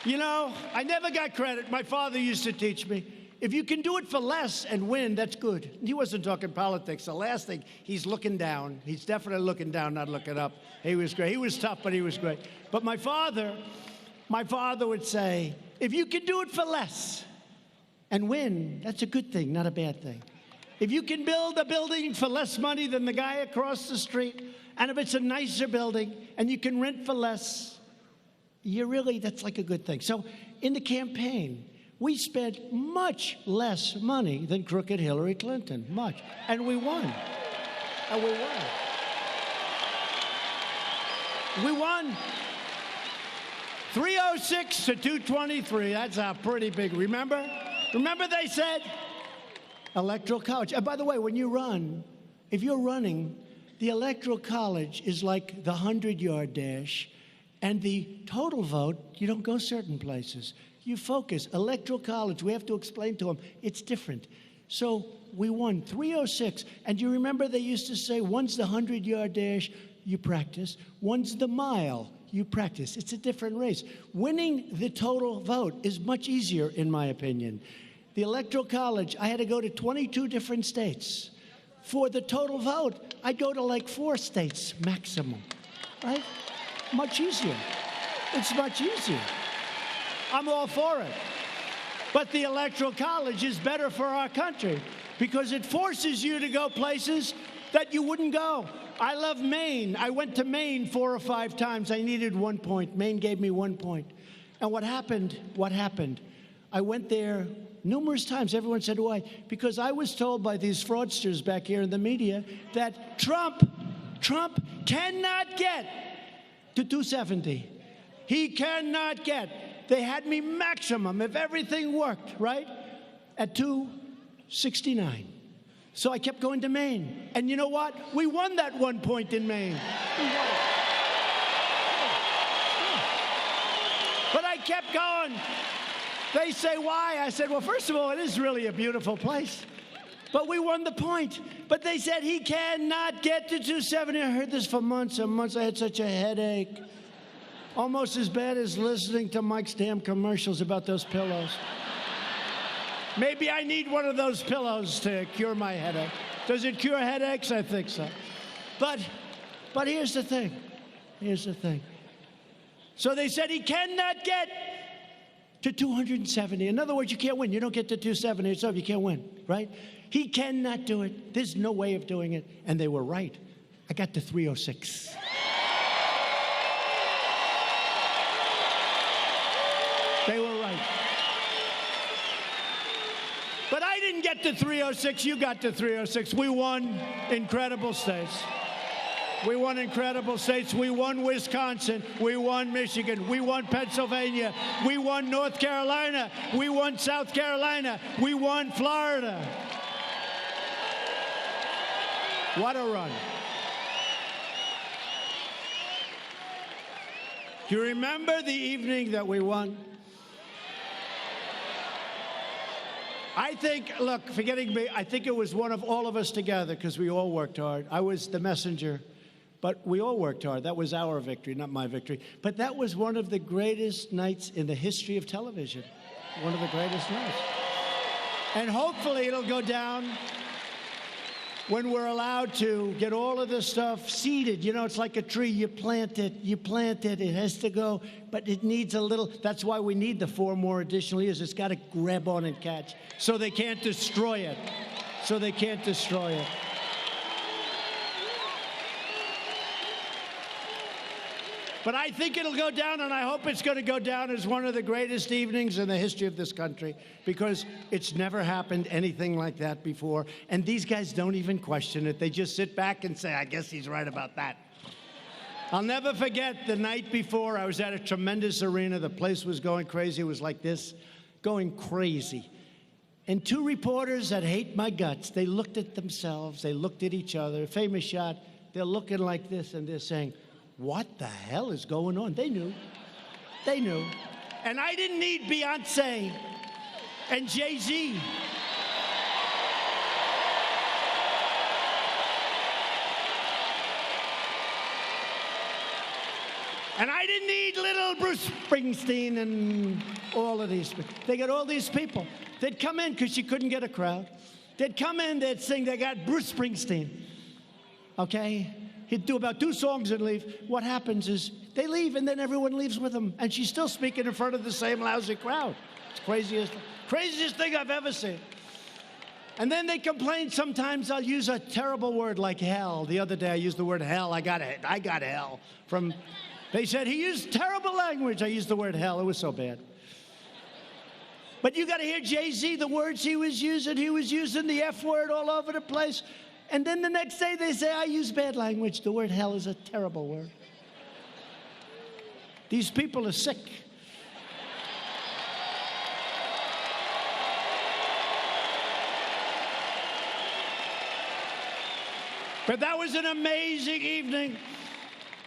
You know, I never got credit. My father used to teach me, if you can do it for less and win, that's good. He wasn't talking politics. The last thing, he's looking down. He's definitely looking down, not looking up. He was great. He was tough, but he was great. But my father would say, if you can do it for less and win, that's a good thing, not a bad thing. If you can build a building for less money than the guy across the street, and if it's a nicer building and you can rent for less, that's like a good thing. So in the campaign, we spent much less money than crooked Hillary Clinton, much. And we won. And we won. We won 306 to 223. That's a pretty big, remember? Remember they said Electoral College. And by the way, when you run, if you're running, the Electoral College is like the 100-yard dash, and the total vote, you don't go certain places. You focus. Electoral College, we have to explain to them, it's different. So we won 306. And you remember they used to say, one's the 100-yard dash, you practice. One's the mile, you practice. It's a different race. Winning the total vote is much easier, in my opinion. The Electoral College, I had to go to 22 different states. For the total vote, I'd go to like 4 states maximum, right? Much easier. It's much easier. I'm all for it. But the Electoral College is better for our country. because it forces you to go places that you wouldn't go. I love Maine. I went to Maine 4 or 5 times. I needed 1 point. Maine gave me 1 point. And what happened? I went there numerous times. Everyone said, why? Because I was told by these fraudsters back here in the media that Trump cannot get to 270. He cannot get. They had me maximum, if everything worked, right, at 269. So I kept going to Maine. And you know what? We won that 1 point in Maine. But I kept going. They say, why? I said, well, first of all, it is really a beautiful place. But we won the point. But they said he cannot get to 270. I heard this for months and months. I had such a headache. Almost as bad as listening to Mike's damn commercials about those pillows. Maybe I need one of those pillows to cure my headache. Does it cure headaches? I think so. But here's the thing. So they said he cannot get to 270. In other words, you can't win. You don't get to 270, it's over. You can't win, right? He cannot do it. There's no way of doing it. And they were right. I got to 306. They were right. But I didn't get to 306. You got to 306. We won incredible states. We won incredible states. We won Wisconsin. We won Michigan. We won Pennsylvania. We won North Carolina. We won South Carolina. We won Florida. What a run. Do you remember the evening that we won? I think, look, forgetting me, I think it was one of all of us together because we all worked hard. I was the messenger, but we all worked hard. That was our victory, not my victory. But that was one of the greatest nights in the history of television. One of the greatest nights. And hopefully it'll go down when we're allowed to get all of this stuff seeded. You know, it's like a tree. You plant it, it has to go, but it needs a little. That's why we need the 4 more additional years. It's got to grab on and catch so they can't destroy it. But I think it'll go down, and I hope it's going to go down as one of the greatest evenings in the history of this country, because it's never happened anything like that before. And these guys don't even question it. They just sit back and say, I guess he's right about that. I'll never forget the night before. I was at a tremendous arena. The place was going crazy. It was like this, going crazy. And 2 reporters that hate my guts, they looked at themselves. They looked at each other. Famous shot. They're looking like this, and they're saying, what the hell is going on? They knew. And I didn't need Beyonce and Jay-Z. And I didn't need little Bruce Springsteen and all of these people. They got all these people. They'd come in because you couldn't get a crowd. They'd come in, they'd sing, they got Bruce Springsteen. Okay? He'd do about 2 songs and leave. What happens is they leave, and then everyone leaves with him. And she's still speaking in front of the same lousy crowd. It's the craziest thing I've ever seen. And then they complain sometimes I'll use a terrible word like hell. The other day I used the word hell. I got hell from... They said he used terrible language. I used the word hell. It was so bad. But you got to hear Jay-Z, the words he was using. He was using the F word all over the place. And then the next day they say, I use bad language. The word hell is a terrible word. These people are sick. But that was an amazing evening.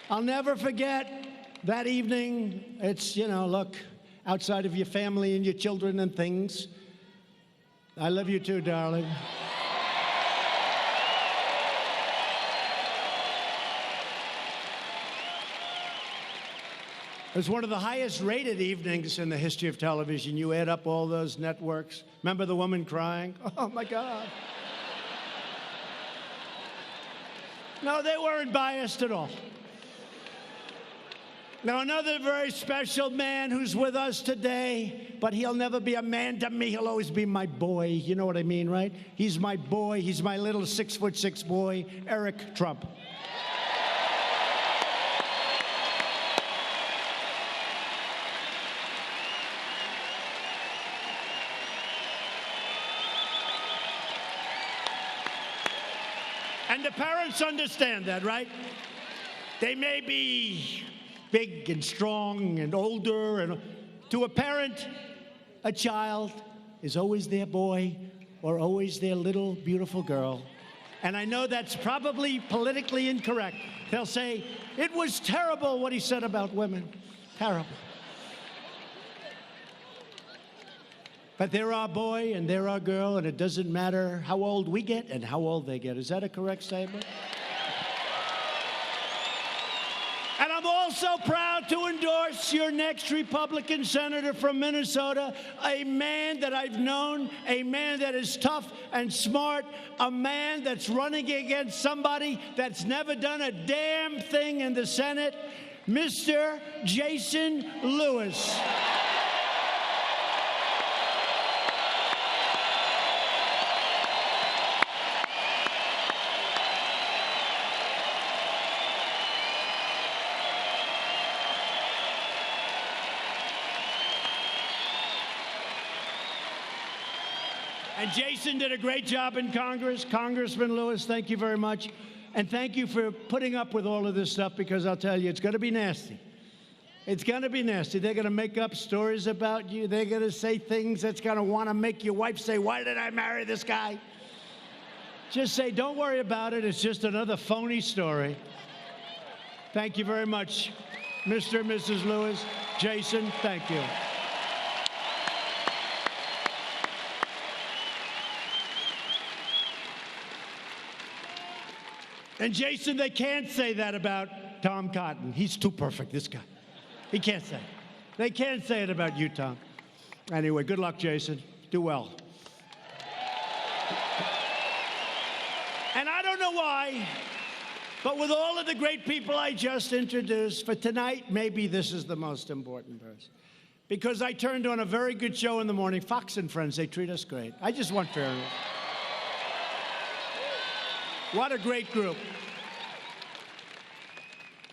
I'll never forget that evening. It's, you know, look, outside of your family and your children and things. I love you too, darling. It was one of the highest rated evenings in the history of television. You add up all those networks. Remember the woman crying? Oh, my God. No, they weren't biased at all. Now, another very special man who's with us today, but he'll never be a man to me. He'll always be my boy. You know what I mean, right? He's my boy. He's my little 6'6" boy, Eric Trump. And the parents understand that, right? They may be big and strong and older, and to a parent, a child is always their boy or always their little beautiful girl. And I know that's probably politically incorrect. They'll say, it was terrible what he said about women. Terrible. But they're our boy and they're our girl, and it doesn't matter how old we get and how old they get. Is that a correct statement? And I'm also proud to endorse your next Republican senator from Minnesota, a man that I've known, a man that is tough and smart, a man that's running against somebody that's never done a damn thing in the Senate, Mr. Jason Lewis. And Jason did a great job in Congress. Congressman Lewis, thank you very much. And thank you for putting up with all of this stuff, because I'll tell you, it's going to be nasty. It's going to be nasty. They're going to make up stories about you. They're going to say things that's going to want to make your wife say, why did I marry this guy? Just say, don't worry about it. It's just another phony story. Thank you very much, Mr. and Mrs. Lewis. Jason, thank you. And Jason, they can't say that about Tom Cotton. He's too perfect, this guy. He can't say it. They can't say it about you, Tom. Anyway, good luck, Jason. Do well. And I don't know why, but with all of the great people I just introduced, for tonight, maybe this is the most important person. Because I turned on a very good show in the morning, Fox and Friends. They treat us great. I just want fairness. What a great group.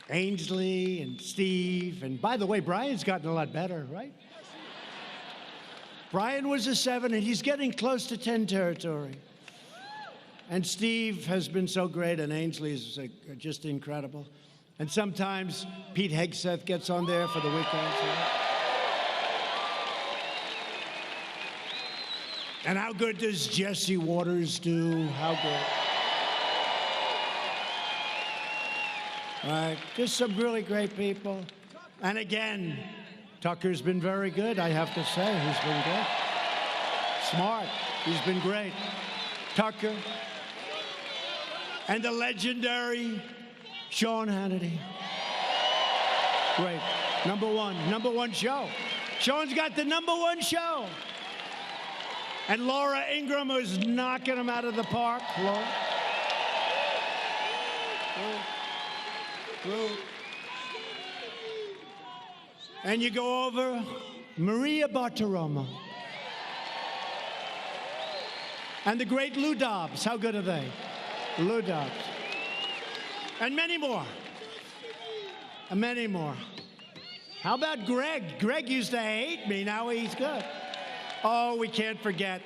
Ainsley and Steve. And by the way, Brian's gotten a lot better, right? Brian was a 7, and he's getting close to 10 territory. And Steve has been so great, and Ainsley is just incredible. And sometimes Pete Hegseth gets on there for the weekends. And how good does Jesse Waters do? How good? Right, just some really great people. And again, Tucker's been very good, I have to say. He's been good. Smart. He's been great. Tucker. And the legendary Sean Hannity. Great. Number one show. Sean's got the #1 show. And Laura Ingraham was knocking him out of the park. Laura. And you go over Maria Bartiromo. And the great Lou Dobbs. How good are they? Lou Dobbs. And many more. And many more. How about Greg? Greg used to hate me. Now he's good. Oh, we can't forget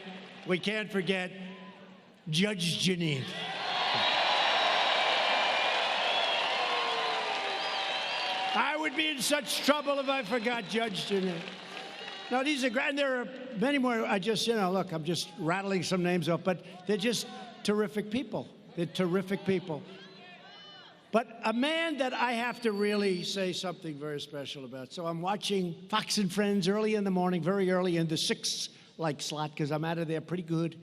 Judge Jeanine. I would be in such trouble if I forgot Judge Jeanine. No, these are great. And there are many more. I just, look, I'm just rattling some names off, but they're just terrific people. They're terrific people. But a man that I have to really say something very special about. So I'm watching Fox and Friends early in the morning, very early in the 6 slot, because I'm out of there pretty good.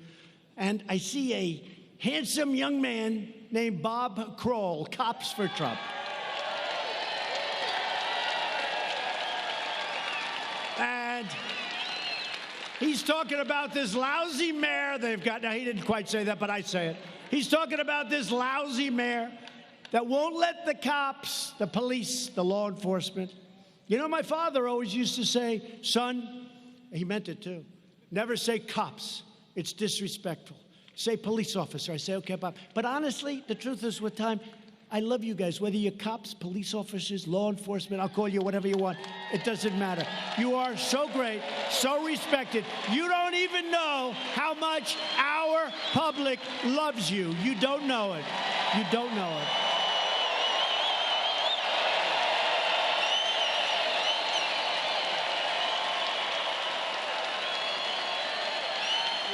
And I see a handsome young man named Bob Kroll, Cops for Trump. And he's talking about this lousy mayor they've got. Now, he didn't quite say that, but I say it. He's talking about this lousy mayor that won't let the cops, the police, the law enforcement, You know, my father always used to say, son, he meant it too, never say cops. It's disrespectful. Say police officer. I say, okay, Bob. But honestly, the truth is with time, I love you guys, whether you're cops, police officers, law enforcement, I'll call you whatever you want. It doesn't matter. You are so great, so respected. You don't even know how much our public loves you. You don't know it. You don't know it.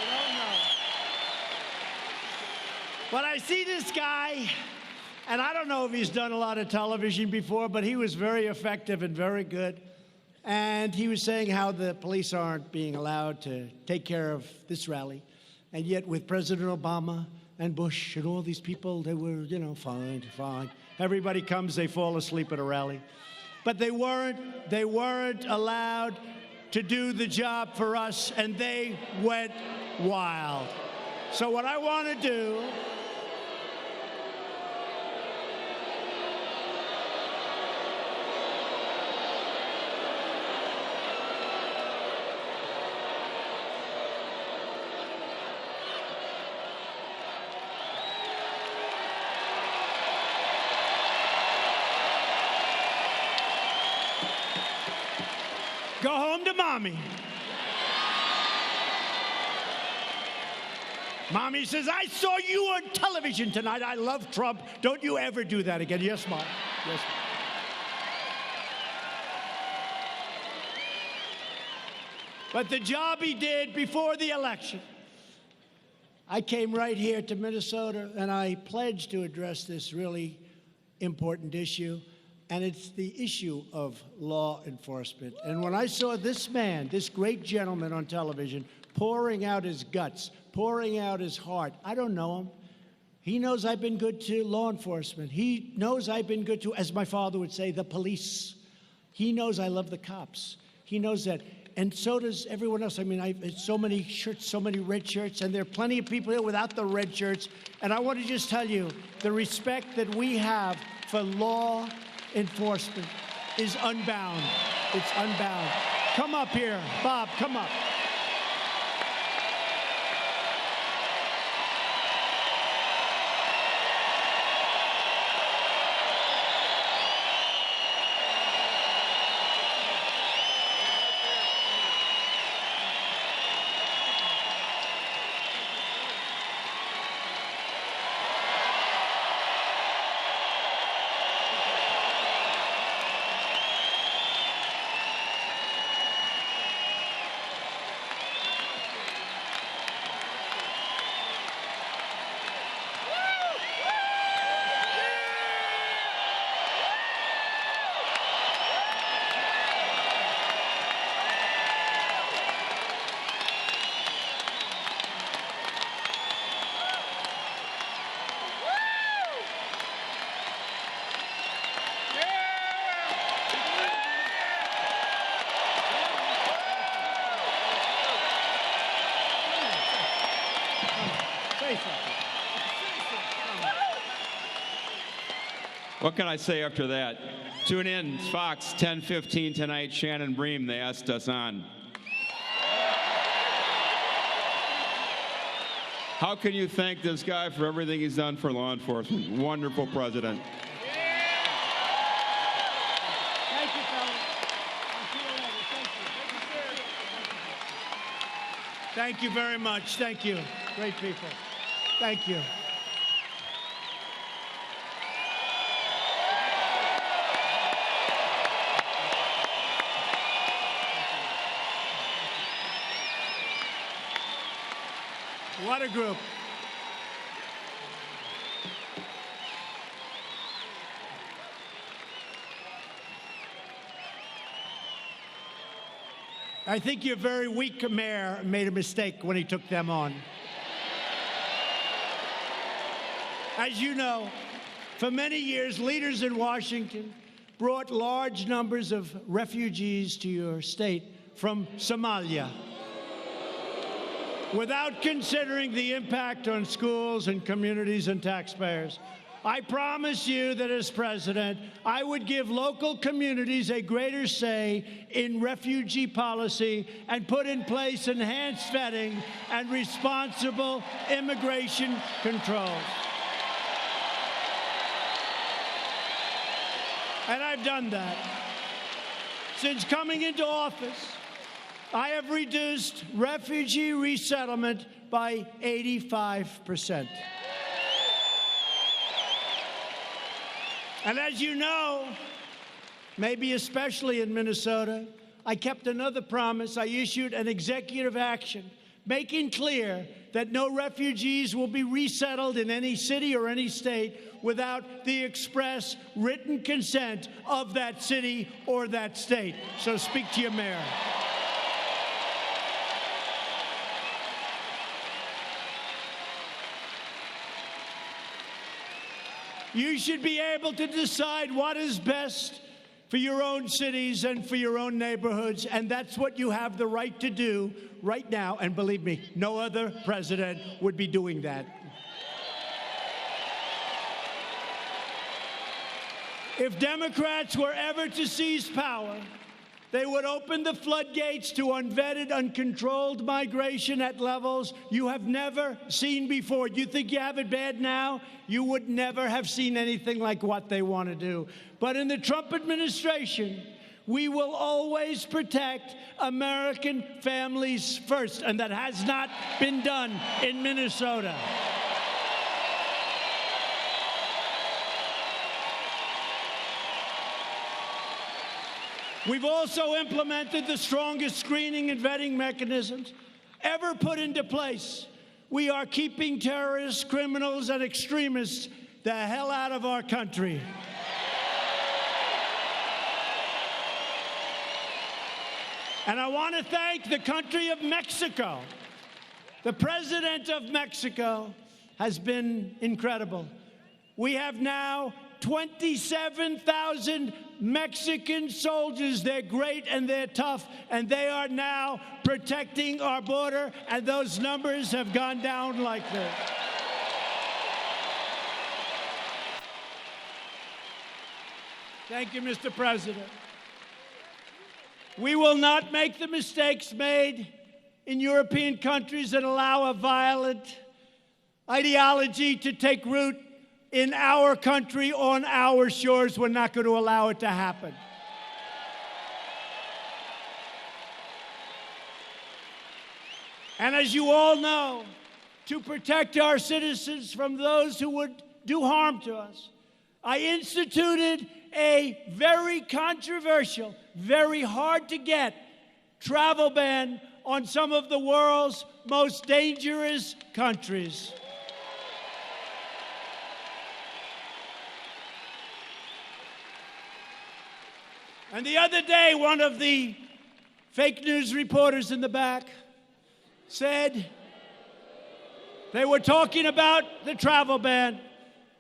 You don't know. But I see this guy, and I don't know if he's done a lot of television before, but he was very effective and very good. And he was saying how the police aren't being allowed to take care of this rally. And yet with President Obama and Bush and all these people, they were, you know, fine. Everybody comes, they fall asleep at a rally. But they weren't allowed to do the job for us, and they went wild. So what I want to do go home to mommy. Mommy says, I saw you on television tonight. I love Trump. Don't you ever do that again. Yes, Mom. Yes, Mom. But the job he did before the election, I came right here to Minnesota, and I pledged to address this really important issue. And it's the issue of law enforcement. And when I saw this man, this great gentleman on television, pouring out his guts, pouring out his heart, I don't know him. He knows I've been good to law enforcement. He knows I've been good to, as my father would say, the police. He knows I love the cops. He knows that. And so does everyone else. I mean, so many shirts, so many red shirts, and there are plenty of people here without the red shirts. And I want to just tell you, the respect that we have for law enforcement is unbound. It's unbound. Come up here, Bob, come up. What can I say after that? Tune in, Fox, 10:15 tonight. Shannon Bream, they asked us on. How can you thank this guy for everything he's done for law enforcement? Wonderful president. Thank you, fellas. I'll see you later. Thank you very much. Thank you. Great people. Thank you. What a group. I think your very weak mayor made a mistake when he took them on. As you know, for many years, leaders in Washington brought large numbers of refugees to your state from Somalia, without considering the impact on schools and communities and taxpayers. I promise you that as president, I would give local communities a greater say in refugee policy and put in place enhanced vetting and responsible immigration controls. And I've done that. Since coming into office, I have reduced refugee resettlement by 85%. And as you know, maybe especially in Minnesota, I kept another promise. I issued an executive action making clear that no refugees will be resettled in any city or any state without the express written consent of that city or that state. So speak to your mayor. You should be able to decide what is best for your own cities and for your own neighborhoods, and that's what you have the right to do right now. And believe me, no other president would be doing that. If Democrats were ever to seize power, they would open the floodgates to unvetted, uncontrolled migration at levels you have never seen before. You think you have it bad now? You would never have seen anything like what they want to do. But in the Trump administration, we will always protect American families first, and that has not been done in Minnesota. We've also implemented the strongest screening and vetting mechanisms ever put into place. We are keeping terrorists, criminals, and extremists the hell out of our country. And I want to thank the country of Mexico. The president of Mexico has been incredible. We have now 27,000 Mexican soldiers. They're great and they're tough, and they are now protecting our border, and those numbers have gone down like this. Thank you, Mr. President. We will not make the mistakes made in European countries and allow a violent ideology to take root in our country, on our shores. We're not going to allow it to happen. And as you all know, to protect our citizens from those who would do harm to us, I instituted a very controversial, very hard to get travel ban on some of the world's most dangerous countries. And the other day, one of the fake news reporters in the back said they were talking about the travel ban,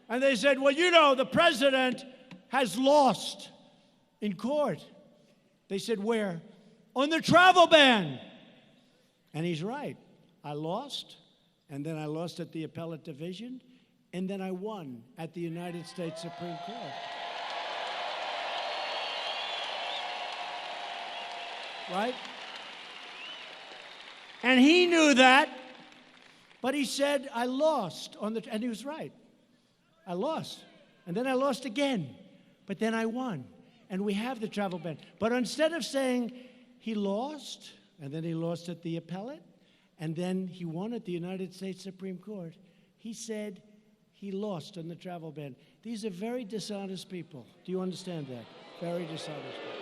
and they said, well, you know, the president has lost in court. They said, where? On the travel ban. And he's right. I lost, and then I lost at the appellate division, and then I won at the United States Supreme Court. Right? And he knew that, but he said, I lost on the, and he was right. I lost. And then I lost again, but then I won. And we have the travel ban. But instead of saying he lost, and then he lost at the appellate, and then he won at the United States Supreme Court, he said he lost on the travel ban. These are very dishonest people. Do you understand that? Very dishonest people.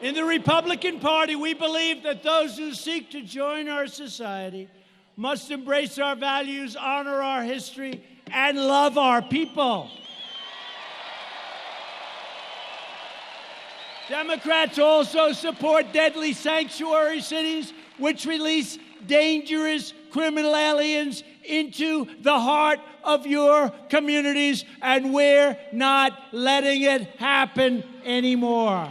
In the Republican Party, we believe that those who seek to join our society must embrace our values, honor our history, and love our people. Democrats also support deadly sanctuary cities, which release dangerous criminal aliens into the heart of your communities, and we're not letting it happen anymore.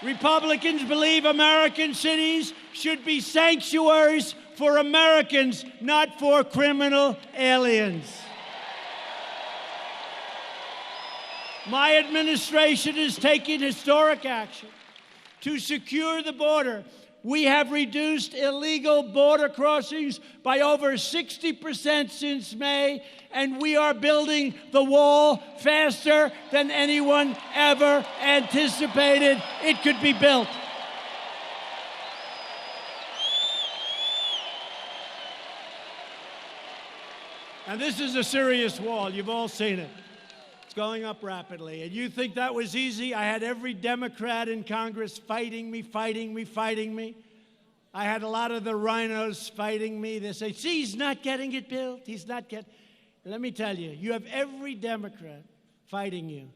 Republicans believe American cities should be sanctuaries for Americans, not for criminal aliens. My administration is taking historic action to secure the border. We have reduced illegal border crossings by over 60% since May, and we are building the wall faster than anyone ever anticipated it could be built. And this is a serious wall. You've all seen it. It's going up rapidly. And you think that was easy? I had every Democrat in Congress fighting me. I had a lot of the rhinos fighting me. They say, see, he's not getting it built. He's not getting. Let me tell you, you have every Democrat fighting you.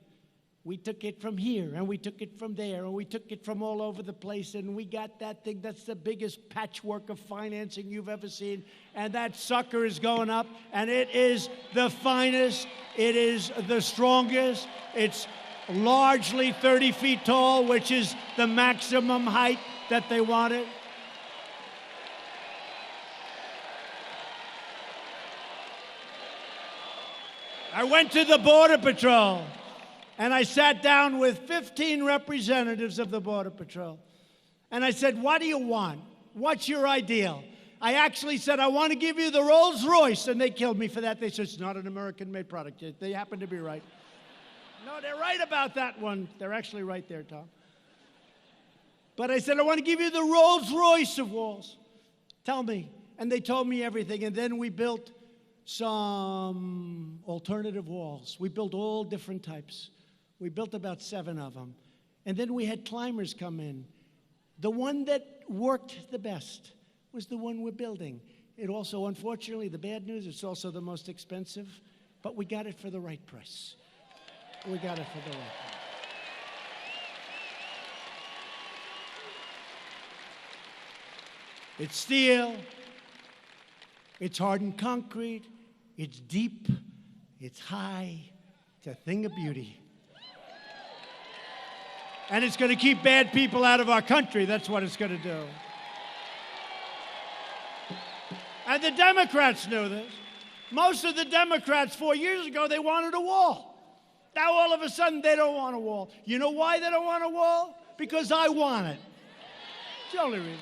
We took it from here, and we took it from there, and we took it from all over the place, and we got that thing. That's the biggest patchwork of financing you've ever seen, and that sucker is going up, and it is the finest. It is the strongest. It's largely 30 feet tall, which is the maximum height that they wanted. I went to the Border Patrol, and I sat down with 15 representatives of the Border Patrol. And I said, what do you want? What's your ideal? I actually said, I want to give you the Rolls Royce. And they killed me for that. They said, it's not an American-made product. They happen to be right. No, they're right about that one. They're actually right there, Tom. But I said, I want to give you the Rolls Royce of walls. Tell me. And they told me everything. And then we built some alternative walls. We built all different types. We built about 7 of them. And then we had climbers come in. The one that worked the best was the one we're building. It also, unfortunately, the bad news, it's also the most expensive, but we got it for the right price. We got it for the right price. It's steel. It's hardened concrete. It's deep. It's high. It's a thing of beauty. And it's going to keep bad people out of our country. That's what it's going to do. And the Democrats knew this. Most of the Democrats 4 years ago, they wanted a wall. Now all of a sudden, they don't want a wall. You know why they don't want a wall? Because I want it. It's the only reason.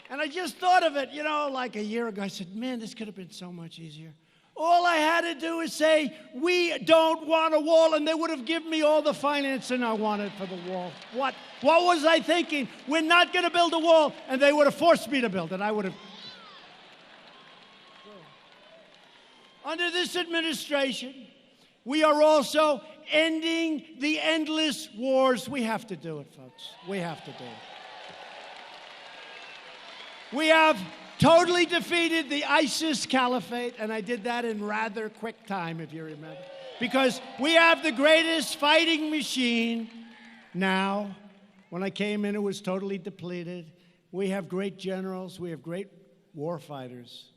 And I just thought of it, like a year ago. I said, man, this could have been so much easier. All I had to do is say, we don't want a wall, and they would have given me all the financing I wanted for the wall. What was I thinking? We're not going to build a wall, and they would have forced me to build it. I would have. Under this administration, we are also ending the endless wars. We have to do it, folks. We have to do it. We have totally defeated the ISIS caliphate, and I did that in rather quick time, if you remember, because we have the greatest fighting machine now. When I came in, it was totally depleted. We have great generals. We have great war fighters,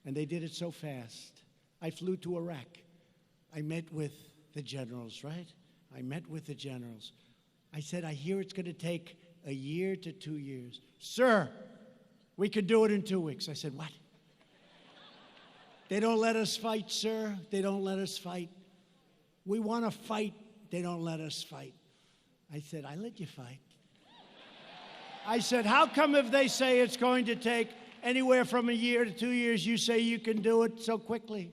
and they did it so fast. I flew to Iraq. I met with the generals, right? I met with the generals. I said, I hear it's going to take a year to 2 years. Sir, we could do it in 2 weeks. I said, what? They don't let us fight, sir. They don't let us fight. We want to fight. They don't let us fight. I said, I let you fight. I said, how come if they say it's going to take anywhere from a year to 2 years, you say you can do it so quickly?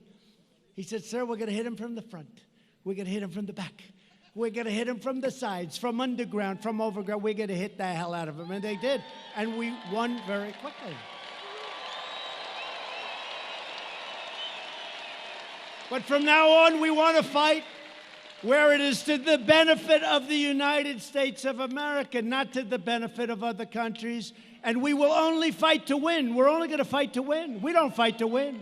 He said, sir, we're going to hit him from the front. We're going to hit him from the back. We're going to hit him from the sides, from underground, from overground. We're going to hit the hell out of him. And they did. And we won very quickly. But from now on, we want to fight where it is to the benefit of the United States of America, not to the benefit of other countries. And we will only fight to win. We're only going to fight to win. We don't fight to win.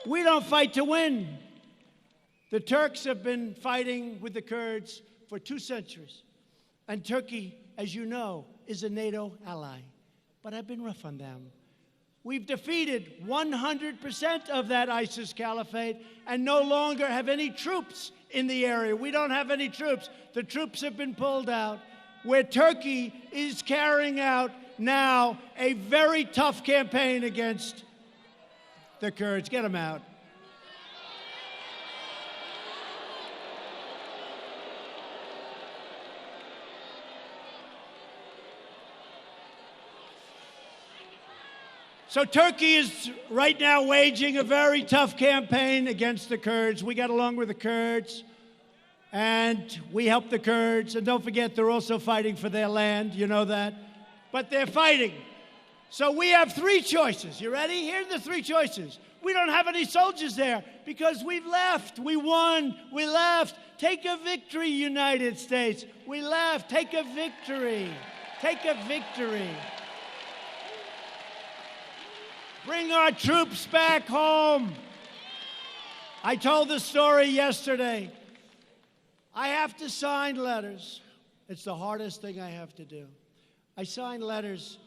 We don't fight to win. The Turks have been fighting with the Kurds for 2 centuries. And Turkey, as you know, is a NATO ally. But I've been rough on them. We've defeated 100% of that ISIS caliphate and no longer have any troops in the area. We don't have any troops. The troops have been pulled out. Where Turkey is carrying out now a very tough campaign against the Kurds. Get them out. So Turkey is right now waging a very tough campaign against the Kurds. We got along with the Kurds, and we help the Kurds. And don't forget, they're also fighting for their land. You know that. But they're fighting. So we have three choices. You ready? Here are the three choices. We don't have any soldiers there because we've left. We won. We left. Take a victory, United States. We left. Take a victory. Take a victory. Bring our troops back home. I told the story yesterday. I have to sign letters. It's the hardest thing I have to do. I sign letters.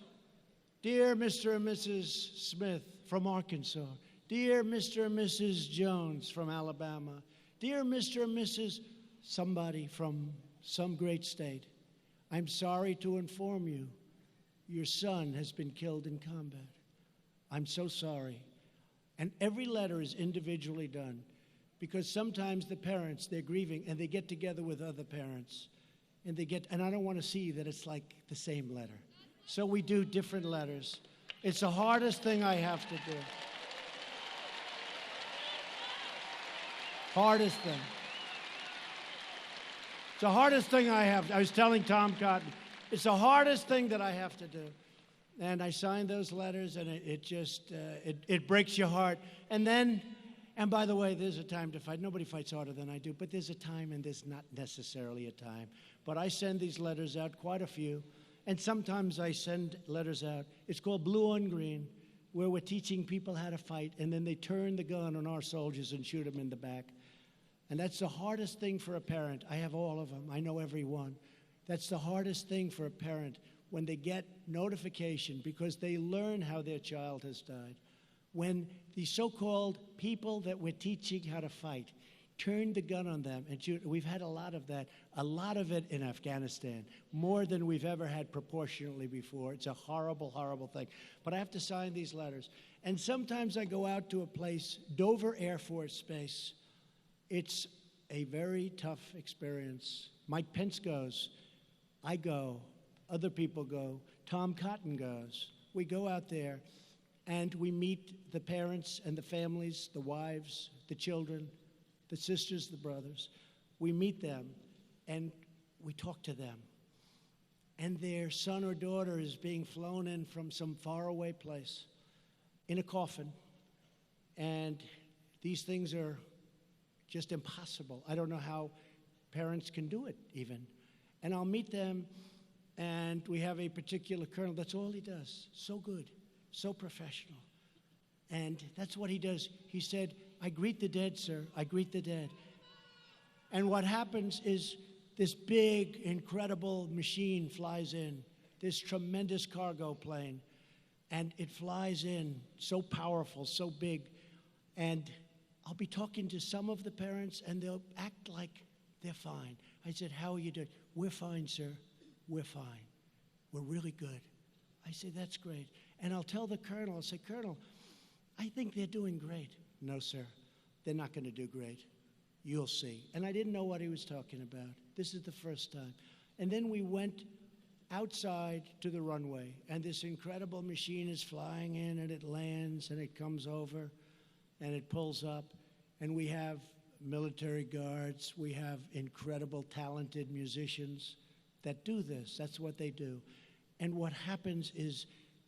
Dear Mr. and Mrs. Smith from Arkansas. Dear Mr. and Mrs. Jones from Alabama. Dear Mr. and Mrs. somebody from some great state. I'm sorry to inform you, your son has been killed in combat. I'm so sorry. And every letter is individually done because sometimes the parents, they're grieving and they get together with other parents and I don't want to see that it's like the same letter. So we do different letters. It's the hardest thing I have to do. Hardest thing. It's the hardest thing I have. I was telling Tom Cotton, it's the hardest thing that I have to do. And I signed those letters, and it just breaks your heart. And by the way, there's a time to fight. Nobody fights harder than I do, but there's a time and there's not necessarily a time. But I send these letters out, quite a few, and sometimes I send letters out. It's called Blue on Green, where we're teaching people how to fight, and then they turn the gun on our soldiers and shoot them in the back. And that's the hardest thing for a parent. I have all of them. I know every one. That's the hardest thing for a parent when they get notification because they learn how their child has died. When the so-called people that we're teaching how to fight turn the gun on them and shoot. We've had a lot of that, a lot of it in Afghanistan, more than we've ever had proportionally before. It's a horrible, horrible thing. But I have to sign these letters. And sometimes I go out to a place, Dover Air Force Base. It's a very tough experience. Mike Pence goes. I go. Other people go. Tom Cotton goes. We go out there, and we meet the parents and the families, the wives, the children, the sisters, the brothers. We meet them, and we talk to them. And their son or daughter is being flown in from some faraway place in a coffin. And these things are just impossible. I don't know how parents can do it, even. And I'll meet them, and we have a particular colonel. That's all he does. So good, so professional. And that's what he does. He said, I greet the dead, sir. I greet the dead. And what happens is this big, incredible machine flies in, this tremendous cargo plane. And it flies in, so powerful, so big. And I'll be talking to some of the parents, and they'll act like they're fine. I said, how are you doing? We're fine, sir. We're fine. We're really good. I say, that's great. And I'll tell the colonel, I'll say, Colonel, I think they're doing great. No, sir, they're not going to do great. You'll see. And I didn't know what he was talking about. This is the first time. And then we went outside to the runway, and this incredible machine is flying in, and it lands, and it comes over, and it pulls up, and we have military guards. We have incredible, talented musicians that do this. That's what they do. And what happens is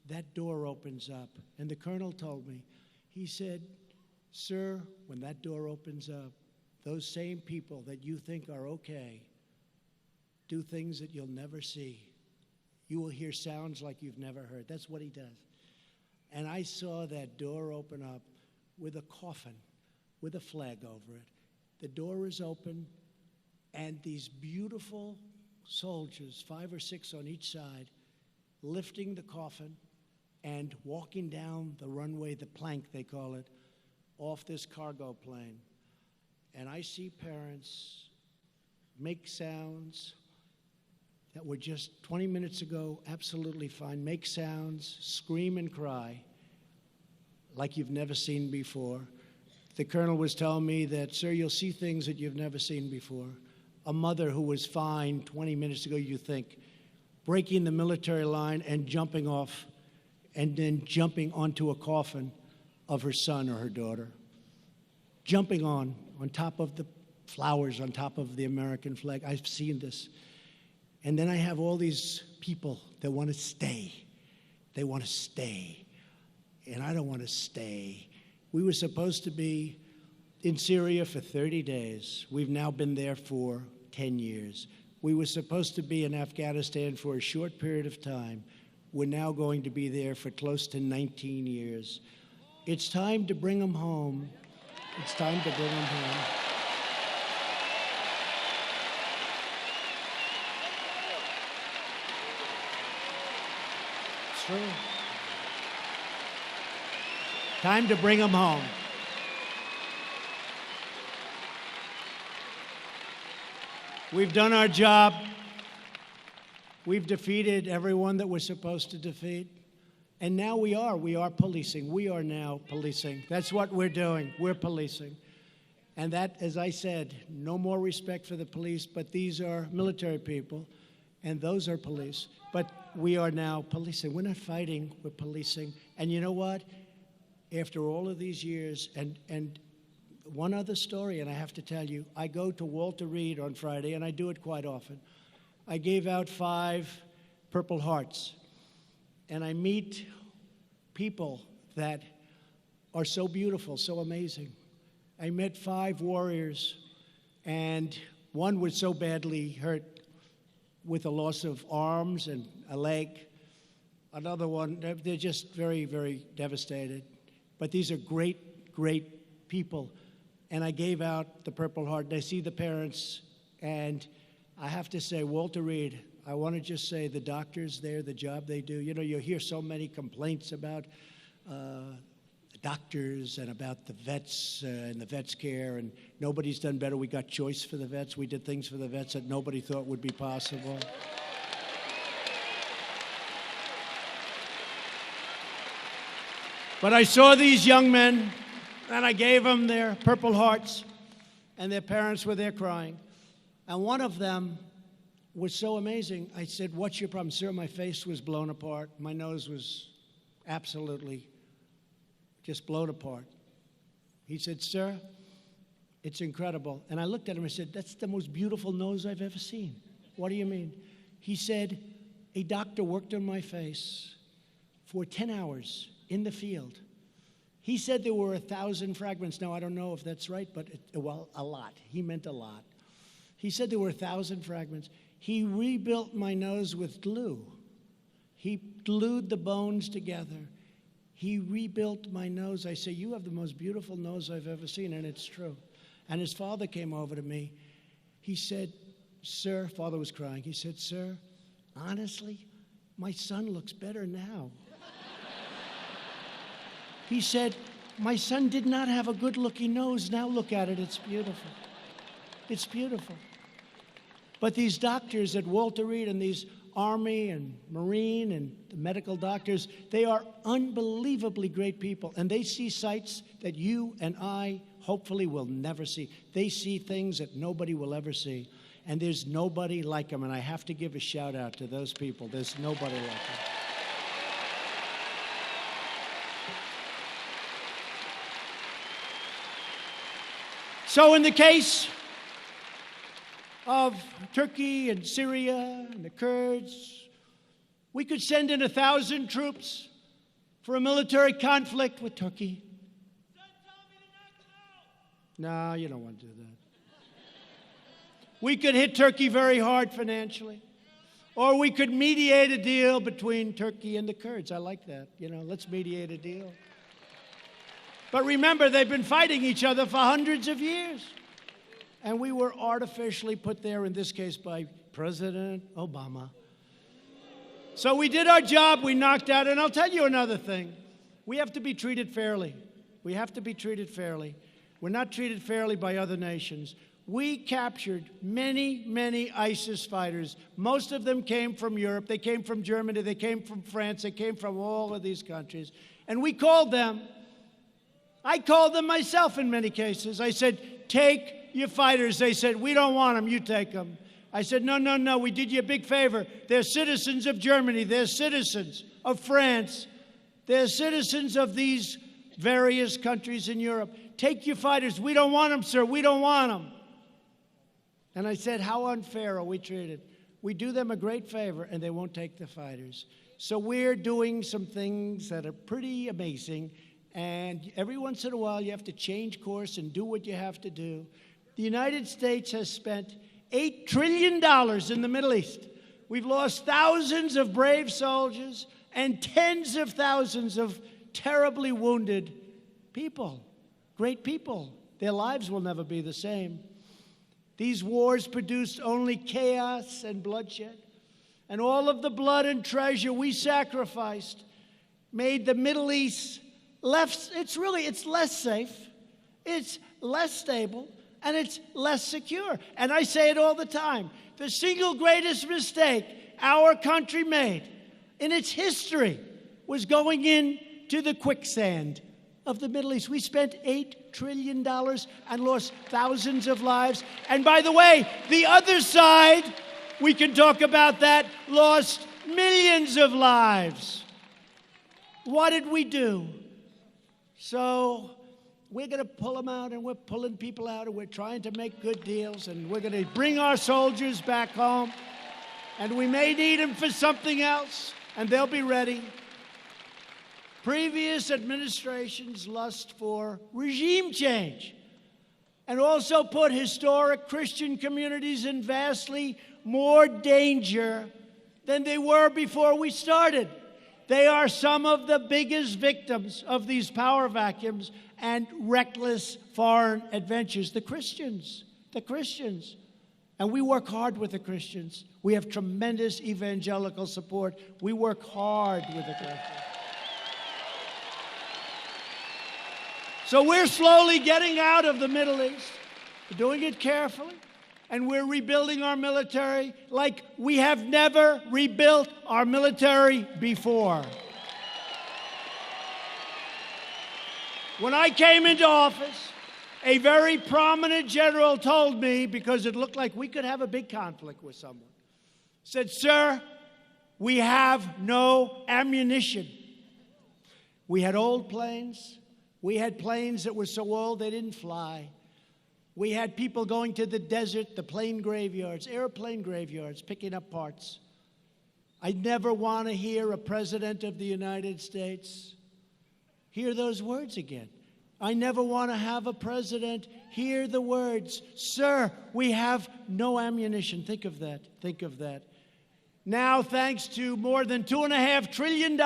that door opens up. And the colonel told me, he said, sir, when that door opens up, those same people that you think are okay do things that you'll never see. You will hear sounds like you've never heard. That's what he does. And I saw that door open up with a coffin, with a flag over it. The door is open, and these beautiful soldiers, 5 or 6 on each side, lifting the coffin and walking down the runway, the plank they call it, off this cargo plane. And I see parents make sounds that were just 20 minutes ago absolutely fine, make sounds, scream and cry like you've never seen before. The colonel was telling me that, sir, you'll see things that you've never seen before. A mother who was fine 20 minutes ago, you think, breaking the military line and jumping off and then jumping onto a coffin of her son or her daughter. Jumping on top of the flowers, on top of the American flag. I've seen this. And then I have all these people that want to stay. They want to stay. And I don't want to stay. We were supposed to be in Syria for 30 days. We've now been there for 10 years. We were supposed to be in Afghanistan for a short period of time. We're now going to be there for close to 19 years. It's time to bring them home. It's time to bring them home. It's true. Time to bring them home. We've done our job. We've defeated everyone that we're supposed to defeat. And now we are policing. We are now policing. That's what we're doing. We're policing. And that, as I said, no more respect for the police, but these are military people, and those are police. But we are now policing. We're not fighting, we're policing. And you know what? After all of these years, and one other story, and I have to tell you, I go to Walter Reed on Friday, and I do it quite often. I gave out 5 Purple Hearts, and I meet people that are so beautiful, so amazing. I met 5 warriors, and one was so badly hurt with a loss of arms and a leg. Another one, they're just very, very devastated. But these are great, great people. And I gave out the Purple Heart, and I see the parents, and I have to say, Walter Reed, I want to just say the doctors there, the job they do. You know, you hear so many complaints about the doctors and about the vets and the vets' care, and nobody's done better. We got choice for the vets. We did things for the vets that nobody thought would be possible. But I saw these young men, and I gave them their Purple Hearts, and their parents were there crying. And one of them was so amazing. I said, "What's your problem?" "Sir, my face was blown apart. My nose was absolutely just blown apart." He said, "Sir, it's incredible." And I looked at him and said, "That's the most beautiful nose I've ever seen." "What do you mean?" He said, "A doctor worked on my face for 10 hours in the field. He said there were 1,000 fragments." Now, I don't know if that's right, but, well, a lot. He meant a lot. He said there were 1,000 fragments. He rebuilt my nose with glue. He glued the bones together. He rebuilt my nose. I say, "You have the most beautiful nose I've ever seen," and it's true. And his father came over to me. He said, "Sir," father was crying. He said, "Sir, honestly, my son looks better now." He said, "My son did not have a good-looking nose. Now look at it. It's beautiful. It's beautiful." But these doctors at Walter Reed and these Army and Marine and the medical doctors, they are unbelievably great people. And they see sights that you and I hopefully will never see. They see things that nobody will ever see. And there's nobody like them. And I have to give a shout out to those people. There's nobody like them. So in the case of Turkey and Syria and the Kurds, we could send in 1,000 troops for a military conflict with Turkey. No, you don't want to do that. We could hit Turkey very hard financially. Or we could mediate a deal between Turkey and the Kurds. I like that. You know, let's mediate a deal. But remember, they've been fighting each other for hundreds of years. And we were artificially put there, in this case, by President Obama. So we did our job, we knocked out, and I'll tell you another thing. We have to be treated fairly. We have to be treated fairly. We're not treated fairly by other nations. We captured many, many ISIS fighters. Most of them came from Europe. They came from Germany. They came from France. They came from all of these countries. And we called them. I called them myself in many cases. I said, take your fighters. They said, we don't want them. You take them. I said, no, no, no. We did you a big favor. They're citizens of Germany. They're citizens of France. They're citizens of these various countries in Europe. Take your fighters. We don't want them, sir. We don't want them. And I said, how unfair are we treated? We do them a great favor, and they won't take the fighters. So we're doing some things that are pretty amazing, and every once in a while you have to change course and do what you have to do. The United States has spent $8 trillion in the Middle East. We've lost thousands of brave soldiers and tens of thousands of terribly wounded people, great people. Their lives will never be the same. These wars produced only chaos and bloodshed. And all of the blood and treasure we sacrificed made the Middle East it's less safe, it's less stable, and it's less secure. And I say it all the time. The single greatest mistake our country made in its history was going into the quicksand of the Middle East. We spent $8 trillion and lost thousands of lives. And by the way, the other side, we can talk about that, lost millions of lives. What did we do? So we're going to pull them out, and we're pulling people out, and we're trying to make good deals, and we're going to bring our soldiers back home, and we may need them for something else, and they'll be ready. Previous administrations lust for regime change and also put historic Christian communities in vastly more danger than they were before we started. They are some of the biggest victims of these power vacuums and reckless foreign adventures. The Christians. And we work hard with the Christians. We have tremendous evangelical support. We work hard with the Christians. So we're slowly getting out of the Middle East. We're doing it carefully. And we're rebuilding our military like we have never rebuilt our military before. When I came into office, a very prominent general told me, because it looked like we could have a big conflict with someone, said, sir, we have no ammunition. We had old planes. We had planes that were so old they didn't fly. We had people going to the desert, the plane graveyards, airplane graveyards, picking up parts. I never want to hear a president of the United States hear those words again. I never want to have a president hear the words, sir, we have no ammunition. Think of that. Think of that. Now, thanks to more than $2.5 trillion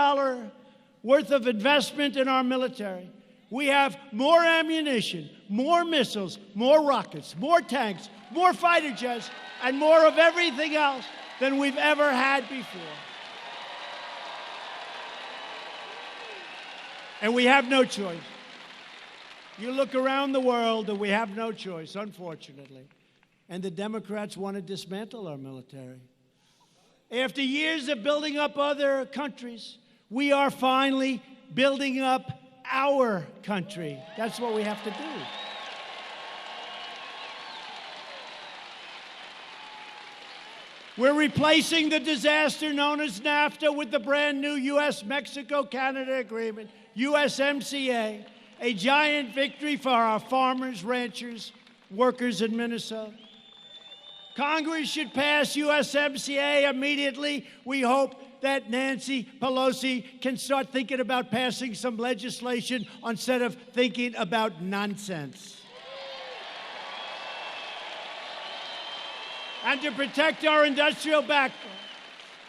worth of investment in our military, we have more ammunition, more missiles, more rockets, more tanks, more fighter jets, and more of everything else than we've ever had before. And we have no choice. You look around the world and we have no choice, unfortunately. And the Democrats want to dismantle our military. After years of building up other countries, we are finally building up our country. That's what we have to do. We're replacing the disaster known as NAFTA with the brand new U.S.-Mexico-Canada agreement, USMCA, a giant victory for our farmers, ranchers, workers in Minnesota. Congress should pass USMCA immediately. We hope that Nancy Pelosi can start thinking about passing some legislation instead of thinking about nonsense. And to protect our industrial backbone,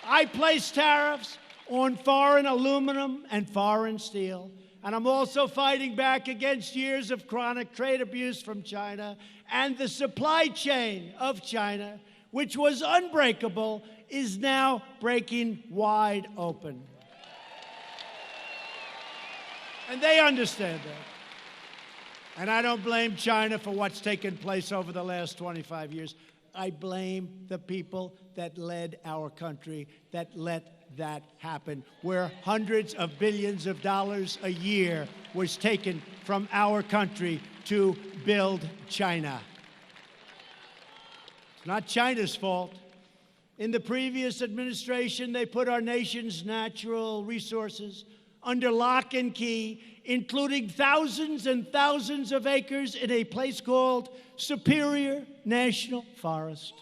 I place tariffs on foreign aluminum and foreign steel. And I'm also fighting back against years of chronic trade abuse from China, and the supply chain of China, which was unbreakable, is now breaking wide open. And they understand that. And I don't blame China for what's taken place over the last 25 years. I blame the people that led our country, that let that happen, where hundreds of billions of dollars a year was taken from our country to build China. It's not China's fault. In the previous administration, they put our nation's natural resources under lock and key, including thousands and thousands of acres in a place called Superior National Forest.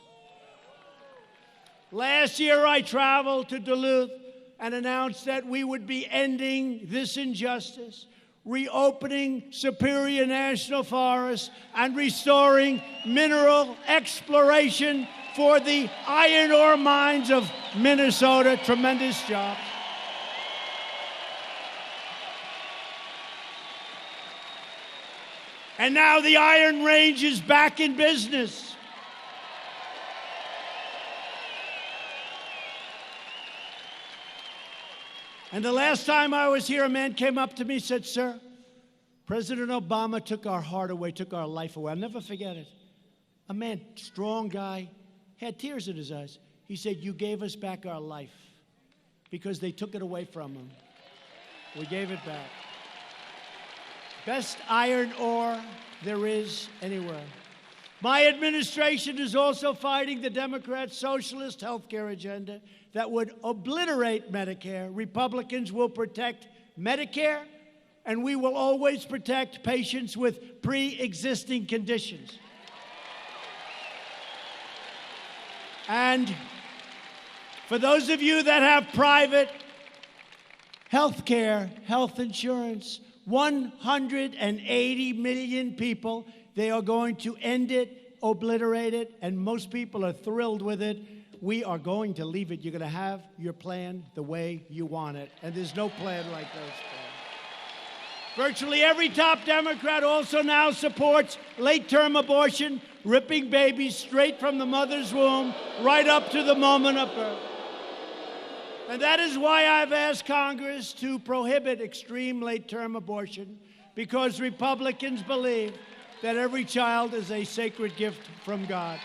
Last year, I traveled to Duluth and announced that we would be ending this injustice, reopening Superior National Forest, and restoring mineral exploration for the iron ore mines of Minnesota. Tremendous job. And now the Iron Range is back in business. And the last time I was here, a man came up to me and said, "Sir, President Obama took our heart away, took our life away." I'll never forget it. A man, strong guy, had tears in his eyes. He said, "You gave us back our life because they took it away from him. We gave it back." Best iron ore there is anywhere. My administration is also fighting the Democrat socialist health care agenda that would obliterate Medicare. Republicans will protect Medicare, and we will always protect patients with pre-existing conditions. And for those of you that have private health care, health insurance, 180 million people, they are going to end it, obliterate it, and most people are thrilled with it. We are going to leave it. You're going to have your plan the way you want it, and there's no plan like those plans. Virtually every top Democrat also now supports late-term abortion, ripping babies straight from the mother's womb right up to the moment of birth. And that is why I've asked Congress to prohibit extreme late-term abortion, because Republicans believe that every child is a sacred gift from God.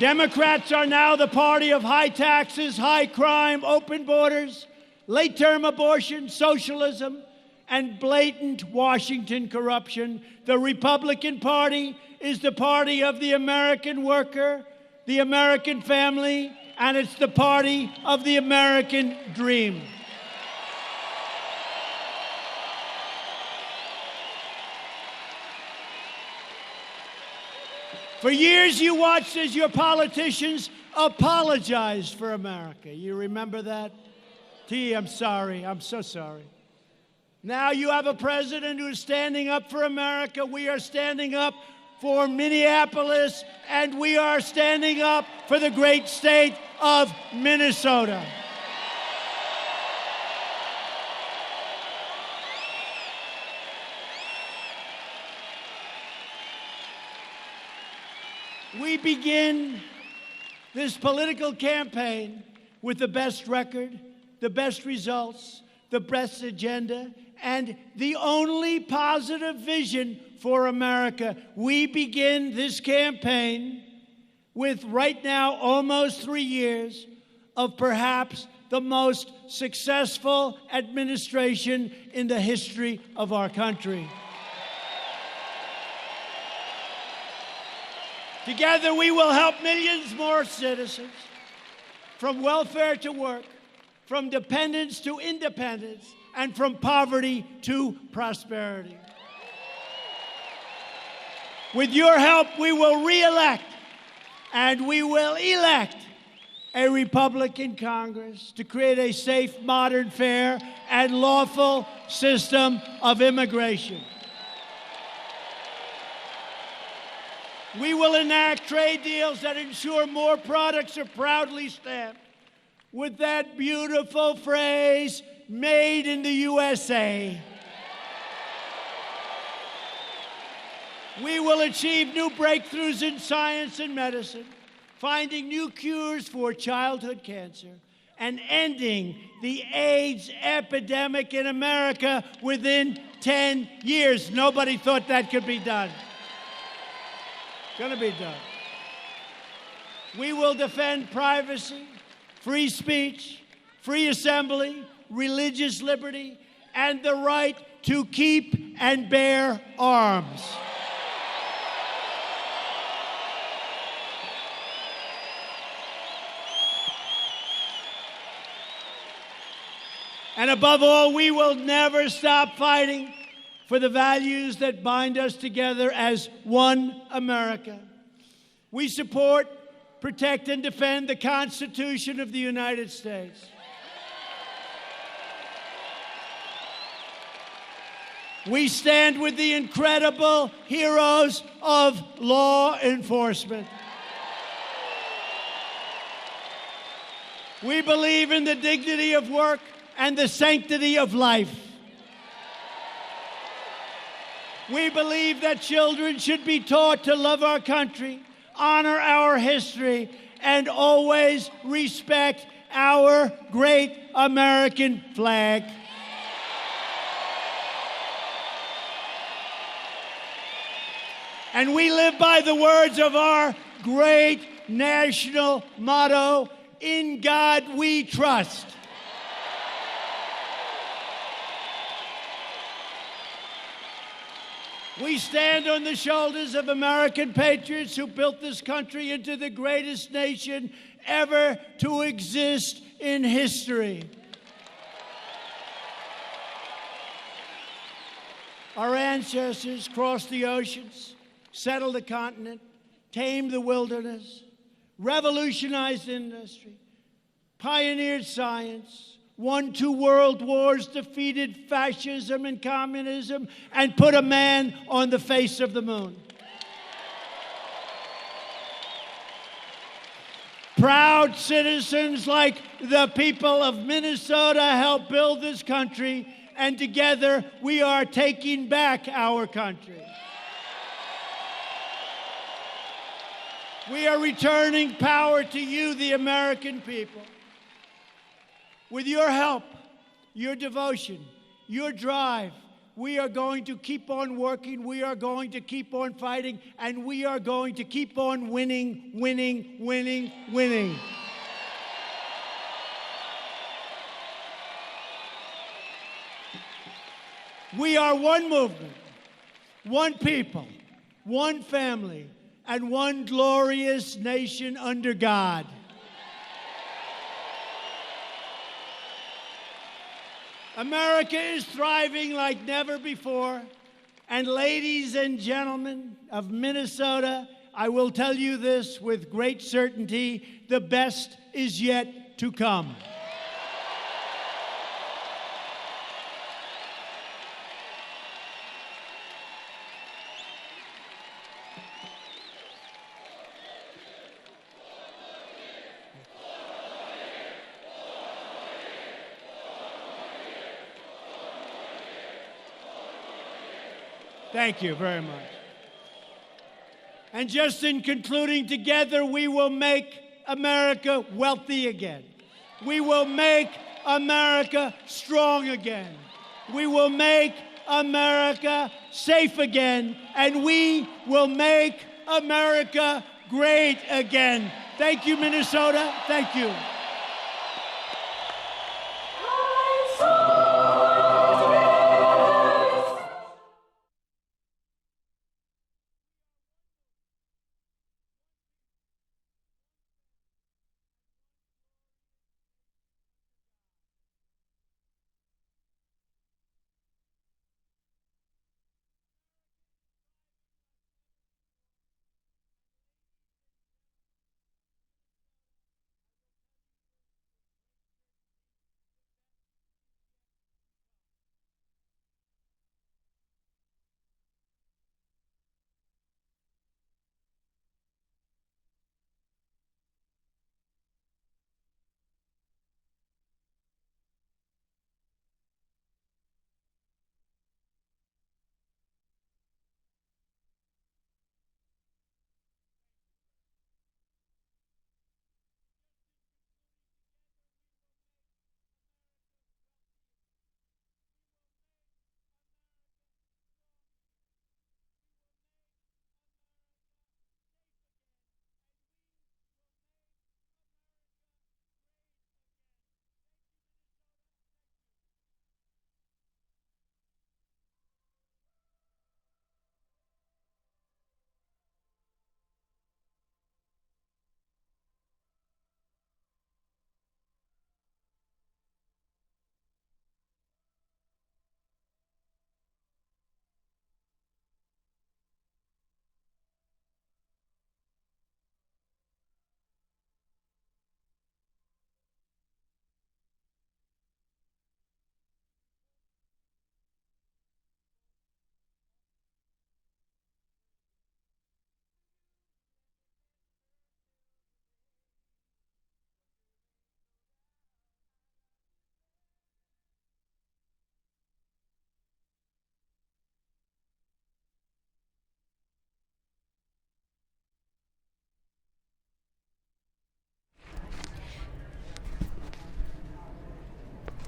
Democrats are now the party of high taxes, high crime, open borders, late-term abortion, socialism, and blatant Washington corruption. The Republican Party is the party of the American worker, the American family, and it's the party of the American dream. For years, you watched as your politicians apologized for America. You remember that? T, I'm sorry. I'm so sorry. Now you have a president who is standing up for America. We are standing up for Minneapolis, and we are standing up for the great state of Minnesota. We begin this political campaign with the best record, the best results, the best agenda, and the only positive vision for America. We begin this campaign with, right now, almost 3 years of perhaps the most successful administration in the history of our country. Together, we will help millions more citizens, from welfare to work, from dependence to independence, and from poverty to prosperity. With your help, we will re-elect and we will elect a Republican Congress to create a safe, modern, fair, and lawful system of immigration. We will enact trade deals that ensure more products are proudly stamped with that beautiful phrase, "Made in the USA." We will achieve new breakthroughs in science and medicine, finding new cures for childhood cancer, and ending the AIDS epidemic in America within 10 years. Nobody thought that could be done. It's going to be done. We will defend privacy, free speech, free assembly, religious liberty, and the right to keep and bear arms. And above all, we will never stop fighting for the values that bind us together as one America. We support, protect, and defend the Constitution of the United States. We stand with the incredible heroes of law enforcement. We believe in the dignity of work and the sanctity of life. We believe that children should be taught to love our country, honor our history, and always respect our great American flag. And we live by the words of our great national motto, "In God we trust." We stand on the shoulders of American patriots who built this country into the greatest nation ever to exist in history. Our ancestors crossed the oceans, settled the continent, tamed the wilderness, revolutionized industry, pioneered science, won 2 world wars, defeated fascism and communism, and put a man on the face of the moon. Proud citizens like the people of Minnesota helped build this country, and together we are taking back our country. We are returning power to you, the American people. With your help, your devotion, your drive, we are going to keep on working, we are going to keep on fighting, and we are going to keep on winning, winning, winning, winning. We are one movement, one people, one family, and one glorious nation under God. America is thriving like never before. And ladies and gentlemen of Minnesota, I will tell you this with great certainty, the best is yet to come. Thank you very much. And just in concluding, together we will make America wealthy again. We will make America strong again. We will make America safe again. And we will make America great again. Thank you, Minnesota. Thank you.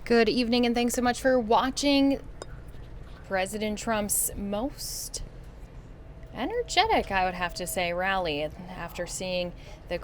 Good evening, and thanks so much for watching President Trump's most energetic, I would have to say, rally after seeing the